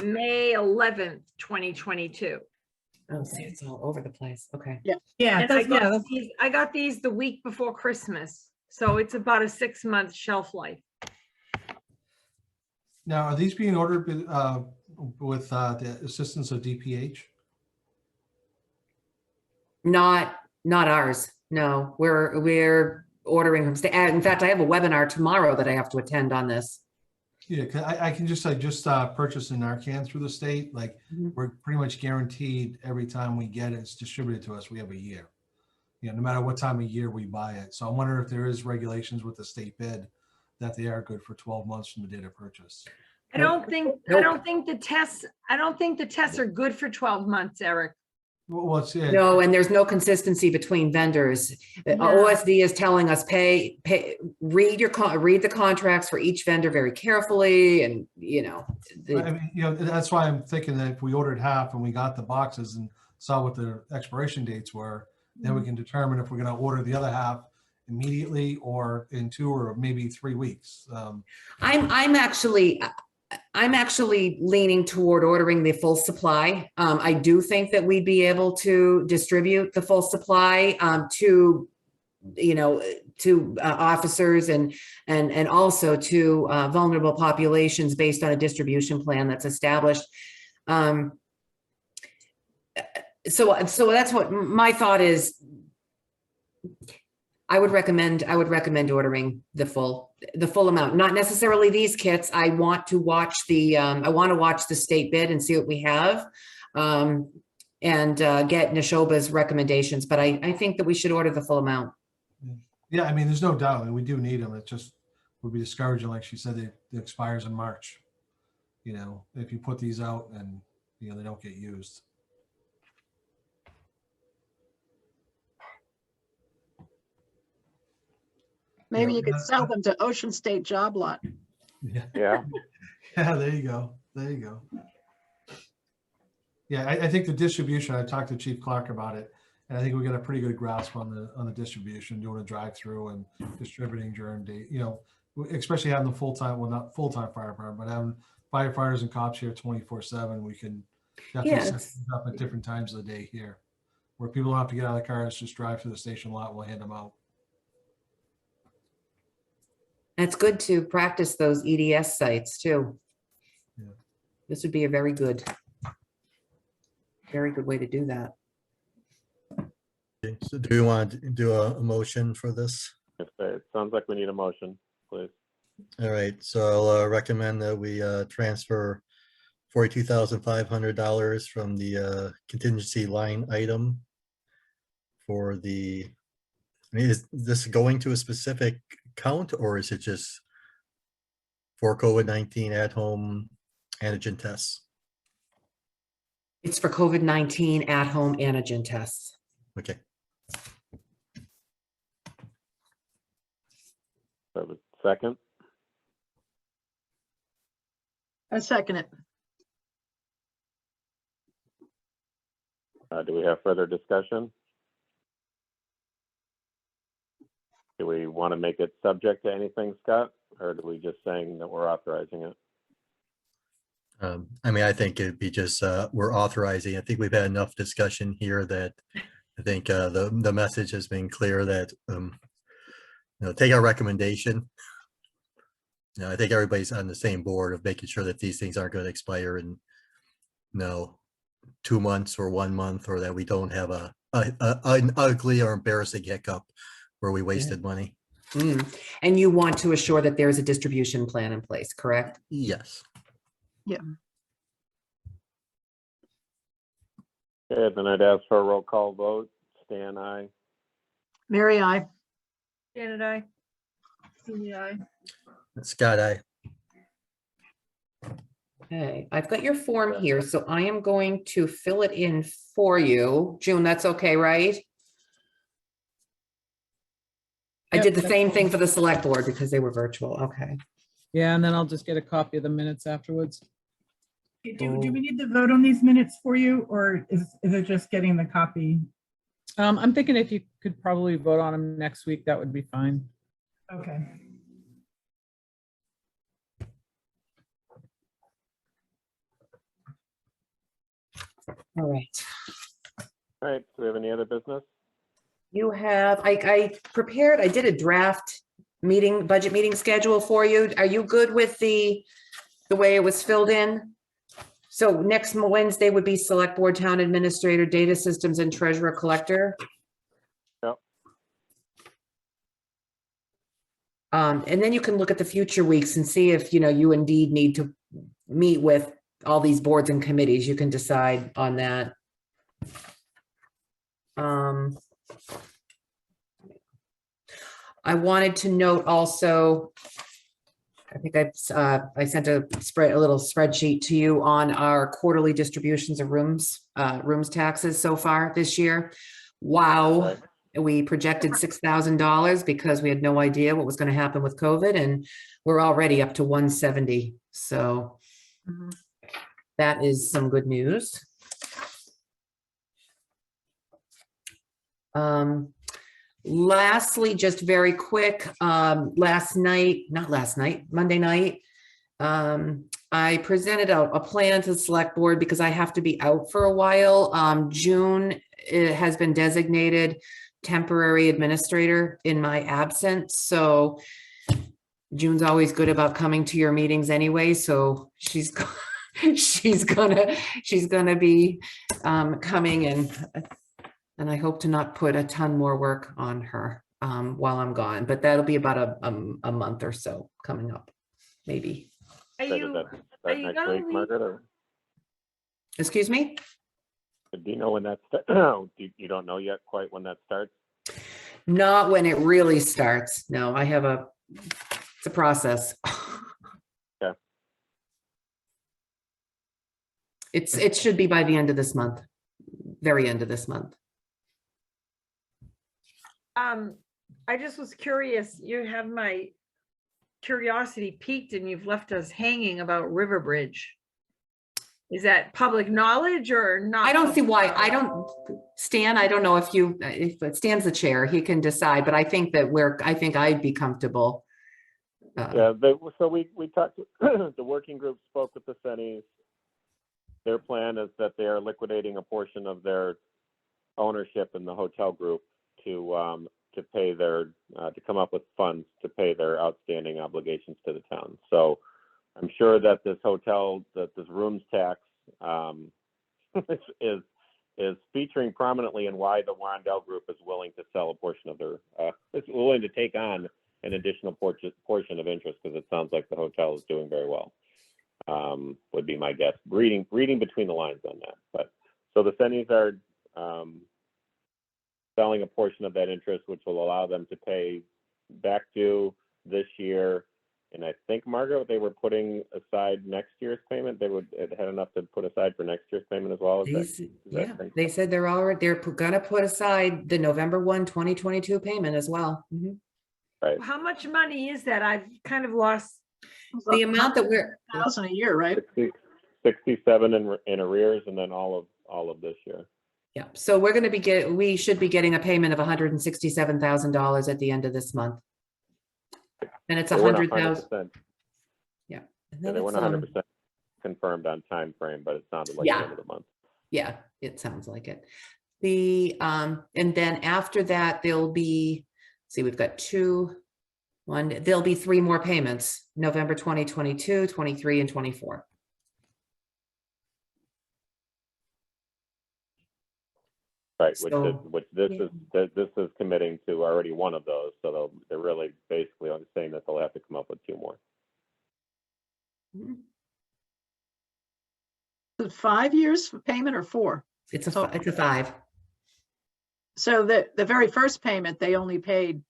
May 11th, 2022. Oh, see, it's all over the place. Okay. Yeah, And I got these the week before Christmas, so it's about a 6-month shelf life. Now, are these being ordered with the assistance of DPH? Not ours. No, we're ordering from state. In fact, I have a webinar tomorrow that I have to attend on this. Yeah, 'cause I can just purchase a Narcan through the state. Like we're pretty much guaranteed every time we get it, it's distributed to us. We have a year. You know, no matter what time of year we buy it. So I'm wondering if there is regulations with the state bid that they are good for 12 months from the date of purchase. I don't think the tests are good for 12 months, Eric. Well, it's it. No, and there's no consistency between vendors. Yeah. OSD is telling us read the contracts for each vendor very carefully, and you know. I mean, you know, that's why I'm thinking that if we ordered half and we got the boxes and saw what the expiration dates were, then we can determine if we're going to order the other half immediately or in 2 or maybe 3 weeks. I'm actually leaning toward ordering the full supply. I do think that we'd be able to distribute the full supply to, you know, to officers and also to vulnerable populations based on a distribution plan that's established. So that's what my thought is. I would recommend ordering the full amount, not necessarily these kits. I want to watch the state bid and see what we have, and get Neshoba's recommendations. But I think that we should order the full amount. Yeah, I mean, there's no doubt, and we do need them. It just would be discouraging, like she said, it expires in March. You know, if you put these out and, you know, they don't get used. Maybe you could sell them to Ocean State Job Lot. Yeah. Yeah. Yeah, there you go. There you go. Yeah, I think the distribution, I talked to Chief Clerk about it, and I think we got a pretty good grasp on the distribution, doing a drive-through and distributing during day, you know, especially having the full-time, well, not full-time fire department, but having firefighters and cops here 24/7, we can definitely set things up at different times of the day here, where people don't have to get out of the cars, just drive to the station lot, we'll hand them out. And it's good to practice those EDS sites too. Yeah. This would be a very good way to do that. Okay, so do you want to do a motion for this? It sounds like we need a motion, please. All right, so I'll recommend that we transfer $42,500 from the contingency line item for the, I mean, is this going to a specific count, or is it just for COVID-19 at-home antigen tests? It's for COVID-19 at-home antigen tests. Okay. So the second, I second it. do we have further discussion? Do we want to make it subject to anything, Scott, or do we just saying that we're authorizing it? I mean, I think it'd be just we're authorizing. I think we've had enough discussion here that I think the message has been clear that you know, take our recommendation. You know, I think everybody's on the same board of making sure that these things aren't going to expire in, you know, 2 months or 1 month, or that we don't have an ugly or embarrassing hiccup where we wasted money. And you want to assure that there's a distribution plan in place, correct? Yes. Okay, then I'd ask for a roll call vote. Stan, aye. Mary, I. Janet, I. Scott, I. Okay, I've got your form here, so I am going to fill it in for you. June, that's okay, right? I Yep, did the that's same fine. thing for the select board because they were virtual. Okay. Yeah, and then I'll just get a copy of the minutes afterwards. Do we need to vote on these minutes for you, or is it just getting the copy? I'm thinking if you could probably vote on them next week, that would be fine. Okay. All right. All right, do we have any other business? You have, I prepared, I did a draft budget meeting schedule for you. Are you good with the way it was filled in? So next Wednesday would be select board, town administrator, data systems, and treasurer collector. Yep. And then you can look at the future weeks and see if, you indeed need to meet with all these boards and committees. You can decide on that. I wanted to note also, I think I sent a little spreadsheet to you on our quarterly distributions of rooms taxes so far this year. Wow. Right. We projected $6,000 because we had no idea what was going to happen with COVID, and we're already up to 170. So that is some good news. Lastly, just very quick, Monday night, I presented a plan to the select board because I have to be out for a while. June has been designated temporary administrator in my absence. So June's always good about coming to your meetings anyway. So she's gonna be coming, and I hope to not put a ton more work on her while I'm gone, but that'll be about a month or so coming up, maybe. Are Does you, that are start you next gonna week, leave? Margaret, or Excuse me? do you know when that's, you don't know yet quite when that starts? Not when it really starts. No, it's a process. Yeah. It should be by the end of this month, very end of this month. I just was curious, you have my curiosity piqued and you've left us hanging about River Bridge. Is that public knowledge or not? I don't see public why, knowledge? Stan, I don't know if Stan's the chair, he can decide, but I think I'd be comfortable. Yeah, so we talked, the working group spoke with the Sennies. Their plan is that they are liquidating a portion of their ownership in the hotel group to pay to come up with funds to pay their outstanding obligations to the town. So I'm sure that this rooms tax is featuring prominently in why the Wandel Group is willing to sell a portion of their, is willing to take on an additional portion of interest, because it sounds like the hotel is doing very well. Would be my guess, reading between the lines on that. But so the Sennies are selling a portion of that interest, which will allow them to pay back due this year. And I think, Margaret, they were putting aside next year's payment. It had enough to put aside for next year's payment as well. They said they're gonna put aside the November 1, 2022 payment as well. Right. How much money is that? I've kind of lost. The amount that we're, 1,000 a year, right? 67 in arrears, and then all of this year. yeah, so we should be getting a payment of $167,000 at the end of this month. And it's They weren't 100,000. 100%. Yeah. And Yeah, then they weren't it's, 100% confirmed on time frame, but it sounded like the end of the month. yeah, it sounds like it. And then after that, there'll be, we've got there'll be 3 more payments, November 2022, 23, and 24. Right, So- which this is committing to already one of those, so they're really basically saying that they'll have to come up with 2 more. The 5 years for payment or 4? It's a 5. So the very first payment, they only paid,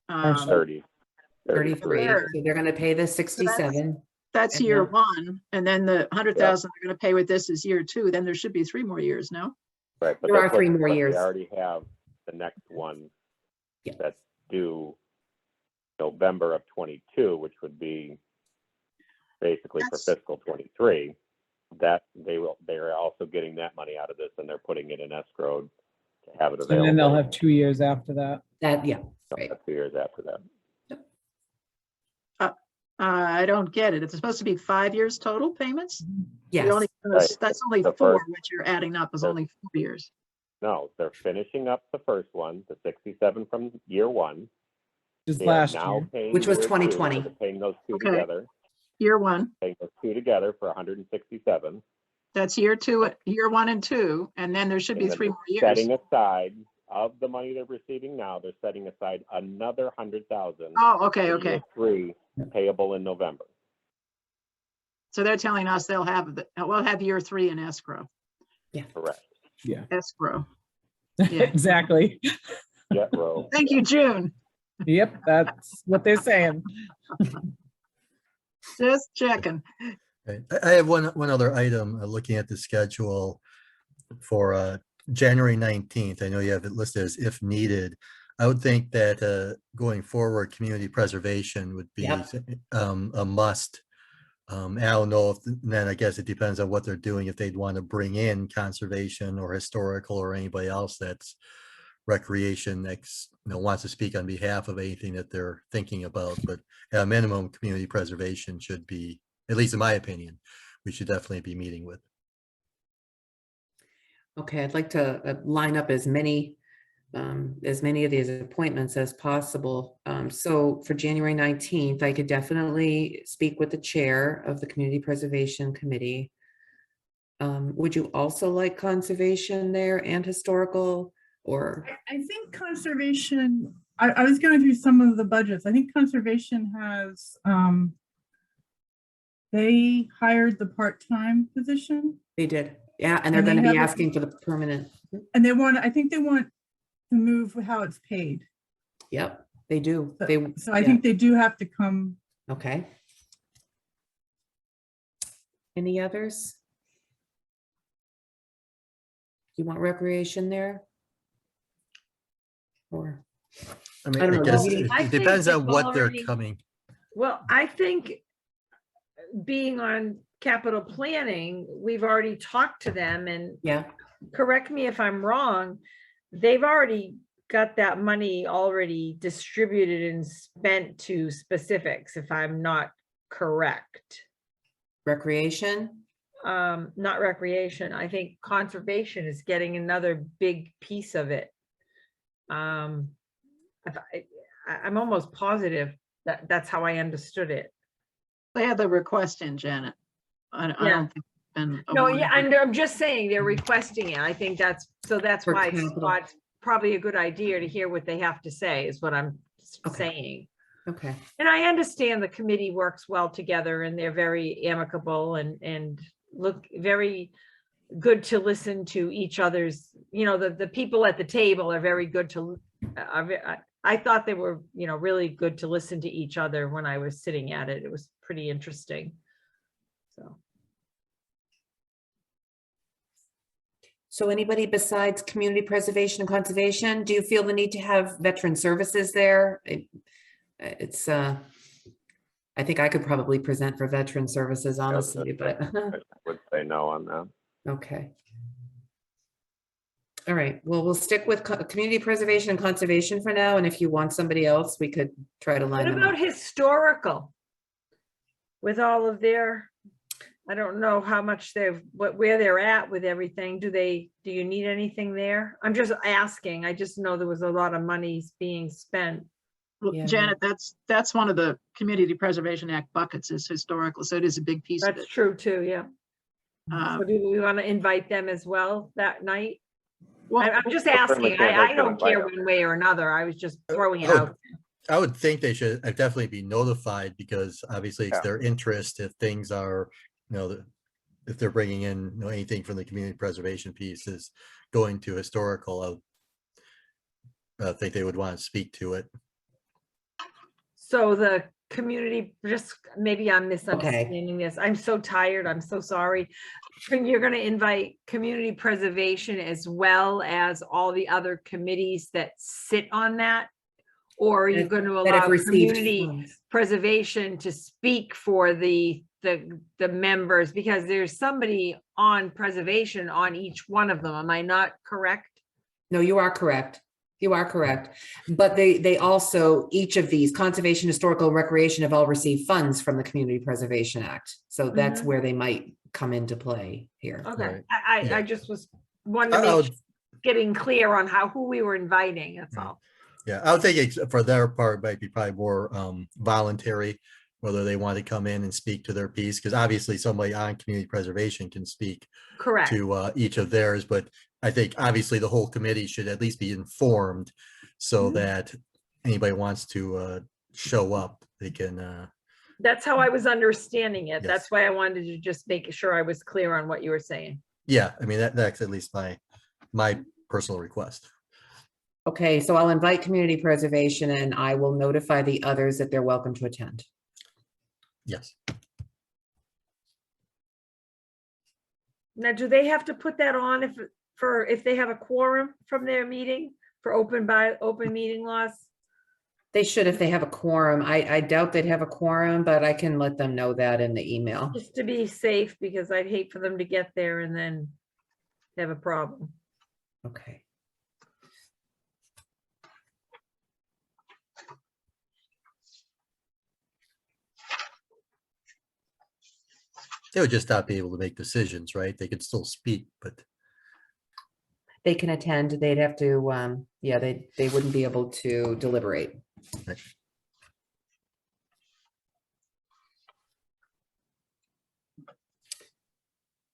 30. 33. Third. So they're going to pay the 67. that's And year then- 1, and then the 100,000 they're gonna pay with this is year 2, then there should be 3 more years, no? Right, but There are that's what- 3 more but years. We already have the next one Yeah. that's due November of 22, which would be basically for That's- fiscal 23. That they're also getting that money out of this, and they're putting it in escrow to have it And available. then they'll have 2 years after that. Yeah, right. 2 years after that. I don't get it. It's supposed to be 5 years total payments? Yes. Right. That's only The 4, first- which you're adding up is the- only 4 years. No, they're finishing up the first one, the 67 from year 1. Just They are last now year. paying Which was year 2, 2020. so they're paying those 2 Okay. together, Year 1, paying those 2 together for 167. that's year 2, year 1 and 2, and then there should be And then 3 they're more years. setting aside of the money they're receiving now, they're setting aside another 100,000. Oh, okay, for okay. year 3 payable in November. So they're telling us we'll have year 3 in escrow, Correct. escrow. Yeah. Exactly. Jet row. Thank you, June. Yep, that's what they're saying. Just checking. Okay. I have one other item, looking at the schedule for January 19th. I know you have it listed as if needed. I would think that going forward, community preservation would be Yep. a must. I don't know if, then I guess it depends on what they're doing, if they'd want to bring in conservation or historical or anybody else that's recreation wants to speak on behalf of anything that they're thinking about. But at a minimum, community preservation should be, at least in my opinion, we should definitely be meeting with. Okay, I'd like to line up as many of these appointments as possible. So for January 19th, I could definitely speak with the chair of the Community Preservation Committee. Would you also like conservation there and historical, or? I think conservation, I was going through some of the budgets. I think conservation has, they hired the part-time position They did, yeah, and they're And they going to be have a- asking for the permanent. and I think they want to move how it's paid. Yep, they do. So- They, So I yeah. think they do have to come. Okay. Any others? Do you want recreation there? Or, I mean, I don't I know, guess maybe- it I it think depends on they've what they're already- coming. Well, I think being on capital planning, we've already talked to them, and yeah, correct me if I'm wrong, they've already got that money already distributed and spent to specifics, if I'm not correct. recreation? Not recreation. I think conservation is getting another big piece of it. I'm almost positive that that's how I understood it. They had the request in, Janet. I Yeah. don't think it's been. No, yeah, awarded. and I'm just saying they're requesting it. I think that's For why capital. it's probably a good idea to hear what they have to say, is what I'm Okay. saying. Okay, And I understand the committee works well together and they're very amicable and look very good to listen to each other's, the people at the table are very good to, I thought they were, really good to listen to each other when I was sitting at it. It was pretty interesting. So. so anybody besides community preservation and conservation, do you feel the need to have veteran services there? It's, I think I could probably present for veteran services, honestly, but, I would say no on that. okay. All right, well, we'll stick with community preservation and conservation for now, and if you want somebody else, we could try to line What them up. about historical? With all of their, I don't know how much where they're at with everything. Do you need anything there? I'm just asking. I just know there was a lot of money being spent. Well, Yeah. Janet, that's one of the Community Preservation Act buckets is historical, so it is a big piece of That's it. true too, yeah. So do we want to invite them as well that night? Well, I'm just Well, asking. certainly I can't don't care invite 'em. one way or another. I was just throwing it Oh, out. I would think they should definitely be notified because obviously it's Yeah. their interest if things are, if they're bringing in, anything from the community preservation piece is going to historical, I think they would want to speak to it. So the community, just maybe I'm misunderstanding this. I'm so tired. I'm so sorry. You're going to invite community preservation as well as all the other committees that sit on that? Or are you That- going to that have allow received community funds. preservation to speak for the members? Because there's somebody on preservation on each one of them. Am I not correct? No, you are correct. You are correct. But they also, each of these, conservation, historical, recreation, have all received funds from the Community Preservation Act. So that's Mhm. where they might come into play here. Okay, Right. I Yeah. just was wanting to I make would, sure getting clear on who we were inviting, that's Right. all. yeah, I would think for their part, might be probably more voluntary, whether they want to come in and speak to their piece, because obviously somebody on community preservation can speak Correct. to each of theirs, but I think obviously the whole committee should at least be informed so Mhm. that anybody wants to show up, they can, That's how I was understanding it. Yes. That's why I wanted to just make sure I was clear on what you were saying. yeah, I mean, that's at least my personal request. Okay, so I'll invite community preservation and I will notify the others that they're welcome to attend. Yes. Now, do they have to put that on if they have a quorum from their meeting for open meeting laws? They should if they have a quorum. I doubt they'd have a quorum, but I can let them know that in the email. Just to be safe, because I'd hate for them to get there and then have a problem. Okay. They would just not be able to make decisions, right? They could still speak, but They can attend, they'd have to, yeah, they wouldn't be able to deliberate. Right.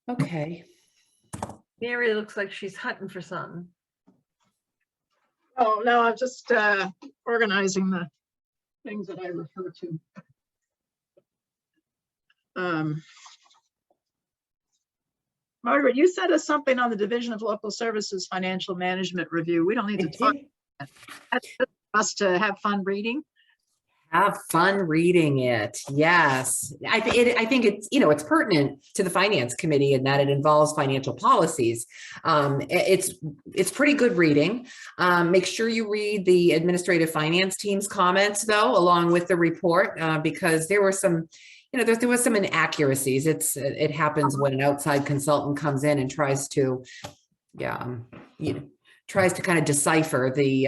Okay, Mary looks like she's hunting for something. oh, no, I'm just organizing the things that I refer to. Margaret, you sent us something on the Division of Local Services Financial Management Review. We don't need to talk. That's for us to have fun reading. have fun reading it. Yes, I think it's, it's pertinent to the Finance Committee in that it involves financial policies. It's pretty good reading. Make sure you read the administrative finance team's comments though, along with the report, because there were some, there was some inaccuracies. It happens when an outside consultant comes in and tries to, tries to kind of decipher the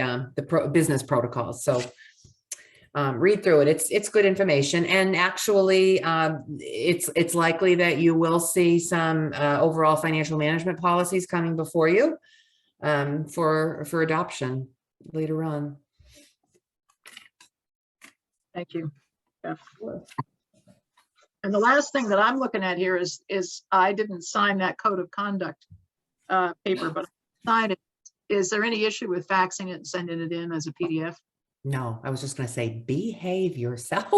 business protocols. So read through it. It's good information, and actually, it's likely that you will see some overall financial management policies coming before you for adoption later on. Thank you. Yeah. And the last thing that I'm looking at here is I didn't sign that code of conduct paper, but I signed it. Is there any issue with faxing it and sending it in as a PDF? No, I was just going to say, behave yourself.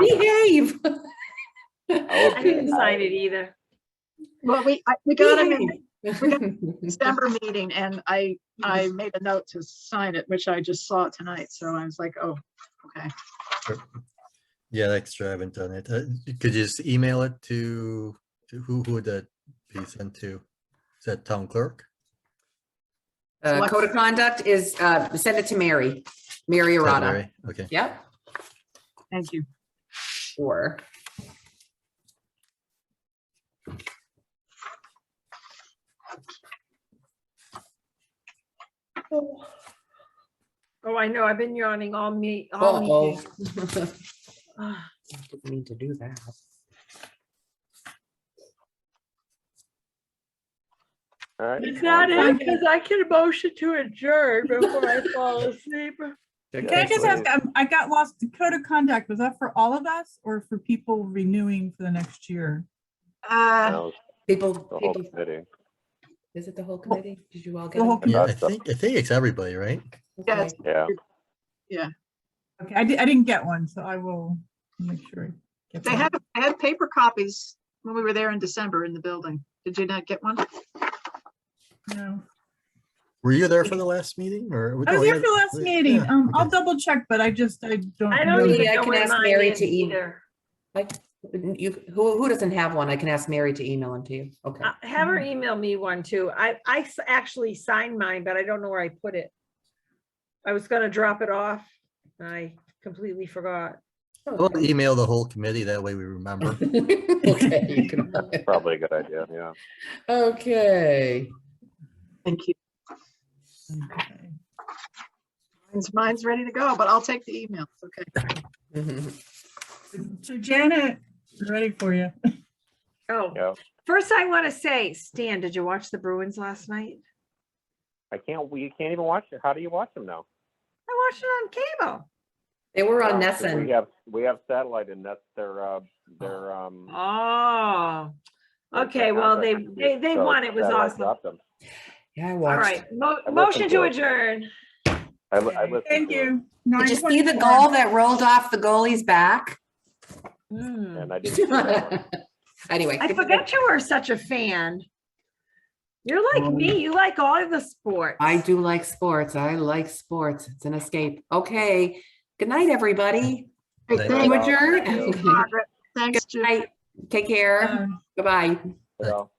Behave. I didn't sign it either. Well, we got them in Behave. December meeting, and I made a note to sign it, which I just saw tonight. So I was like, oh, okay. yeah, extra, I haven't done it. Could you just email it to who would that be sent to? Is that town clerk? Code of conduct is, send it to Mary Is that Arata. Mary? Okay. Yep. Thank you. Sure. Oh, I know. I've been yawning all meeting. Uh-oh. Ah, Didn't mean to do that. All right. Is that it? Because I can motion to adjourn before I fall asleep. Can I just ask, I got lost, the code of conduct, was that for all of us or for people renewing for the next year? That was People, the whole committee. Is it the whole committee? Did you all The get whole them? Yeah, I That's the- think it's everybody, right? Yes. Okay. Yeah, Okay, I didn't get one, so I will make sure. I get They one. had paper copies when we were there in December in the building. Did you not get one? No. Were you there for the last meeting or? I was here for the last meeting. Yeah, I'll okay. double check, but I don't. I know don't that- even I know can where ask mine Mary is to email. either. Like, who doesn't have one? I can ask Mary to email them to you. Okay. Have her email me one too. I actually signed mine, but I don't know where I put it. I was gonna drop it off. I completely forgot. We'll email the whole committee, that way we remember. Okay. You can. probably a good idea, yeah. Okay. Thank you. Okay. Mine's ready to go, but I'll take the email. Okay. So Janet, we're ready for you. Oh, Yeah, first I want to say, Stan, did you watch the Bruins last night? you can't even watch it. How do you watch them now? I watched it on cable. They were on Well, 'cause Nessun. We have satellite and that's their Oh, okay. Well, they won. It was awesome. Yeah, I All watched. right, I motion listened to to it. adjourn. I listened Thank to it, you. Did you see the 9:24. goal that rolled off the goalie's back? Hmm. and I didn't. see that one. Anyway. I forgot you were such a fan. You're like me. You like all of the sports. I do like sports. I like sports. It's an escape. Okay. Good night, everybody. Hey, Thank You thanks, you. adjourn? Thank you. Okay. Margaret. Thanks, Good Judy. night. Take care. Goodbye. You know.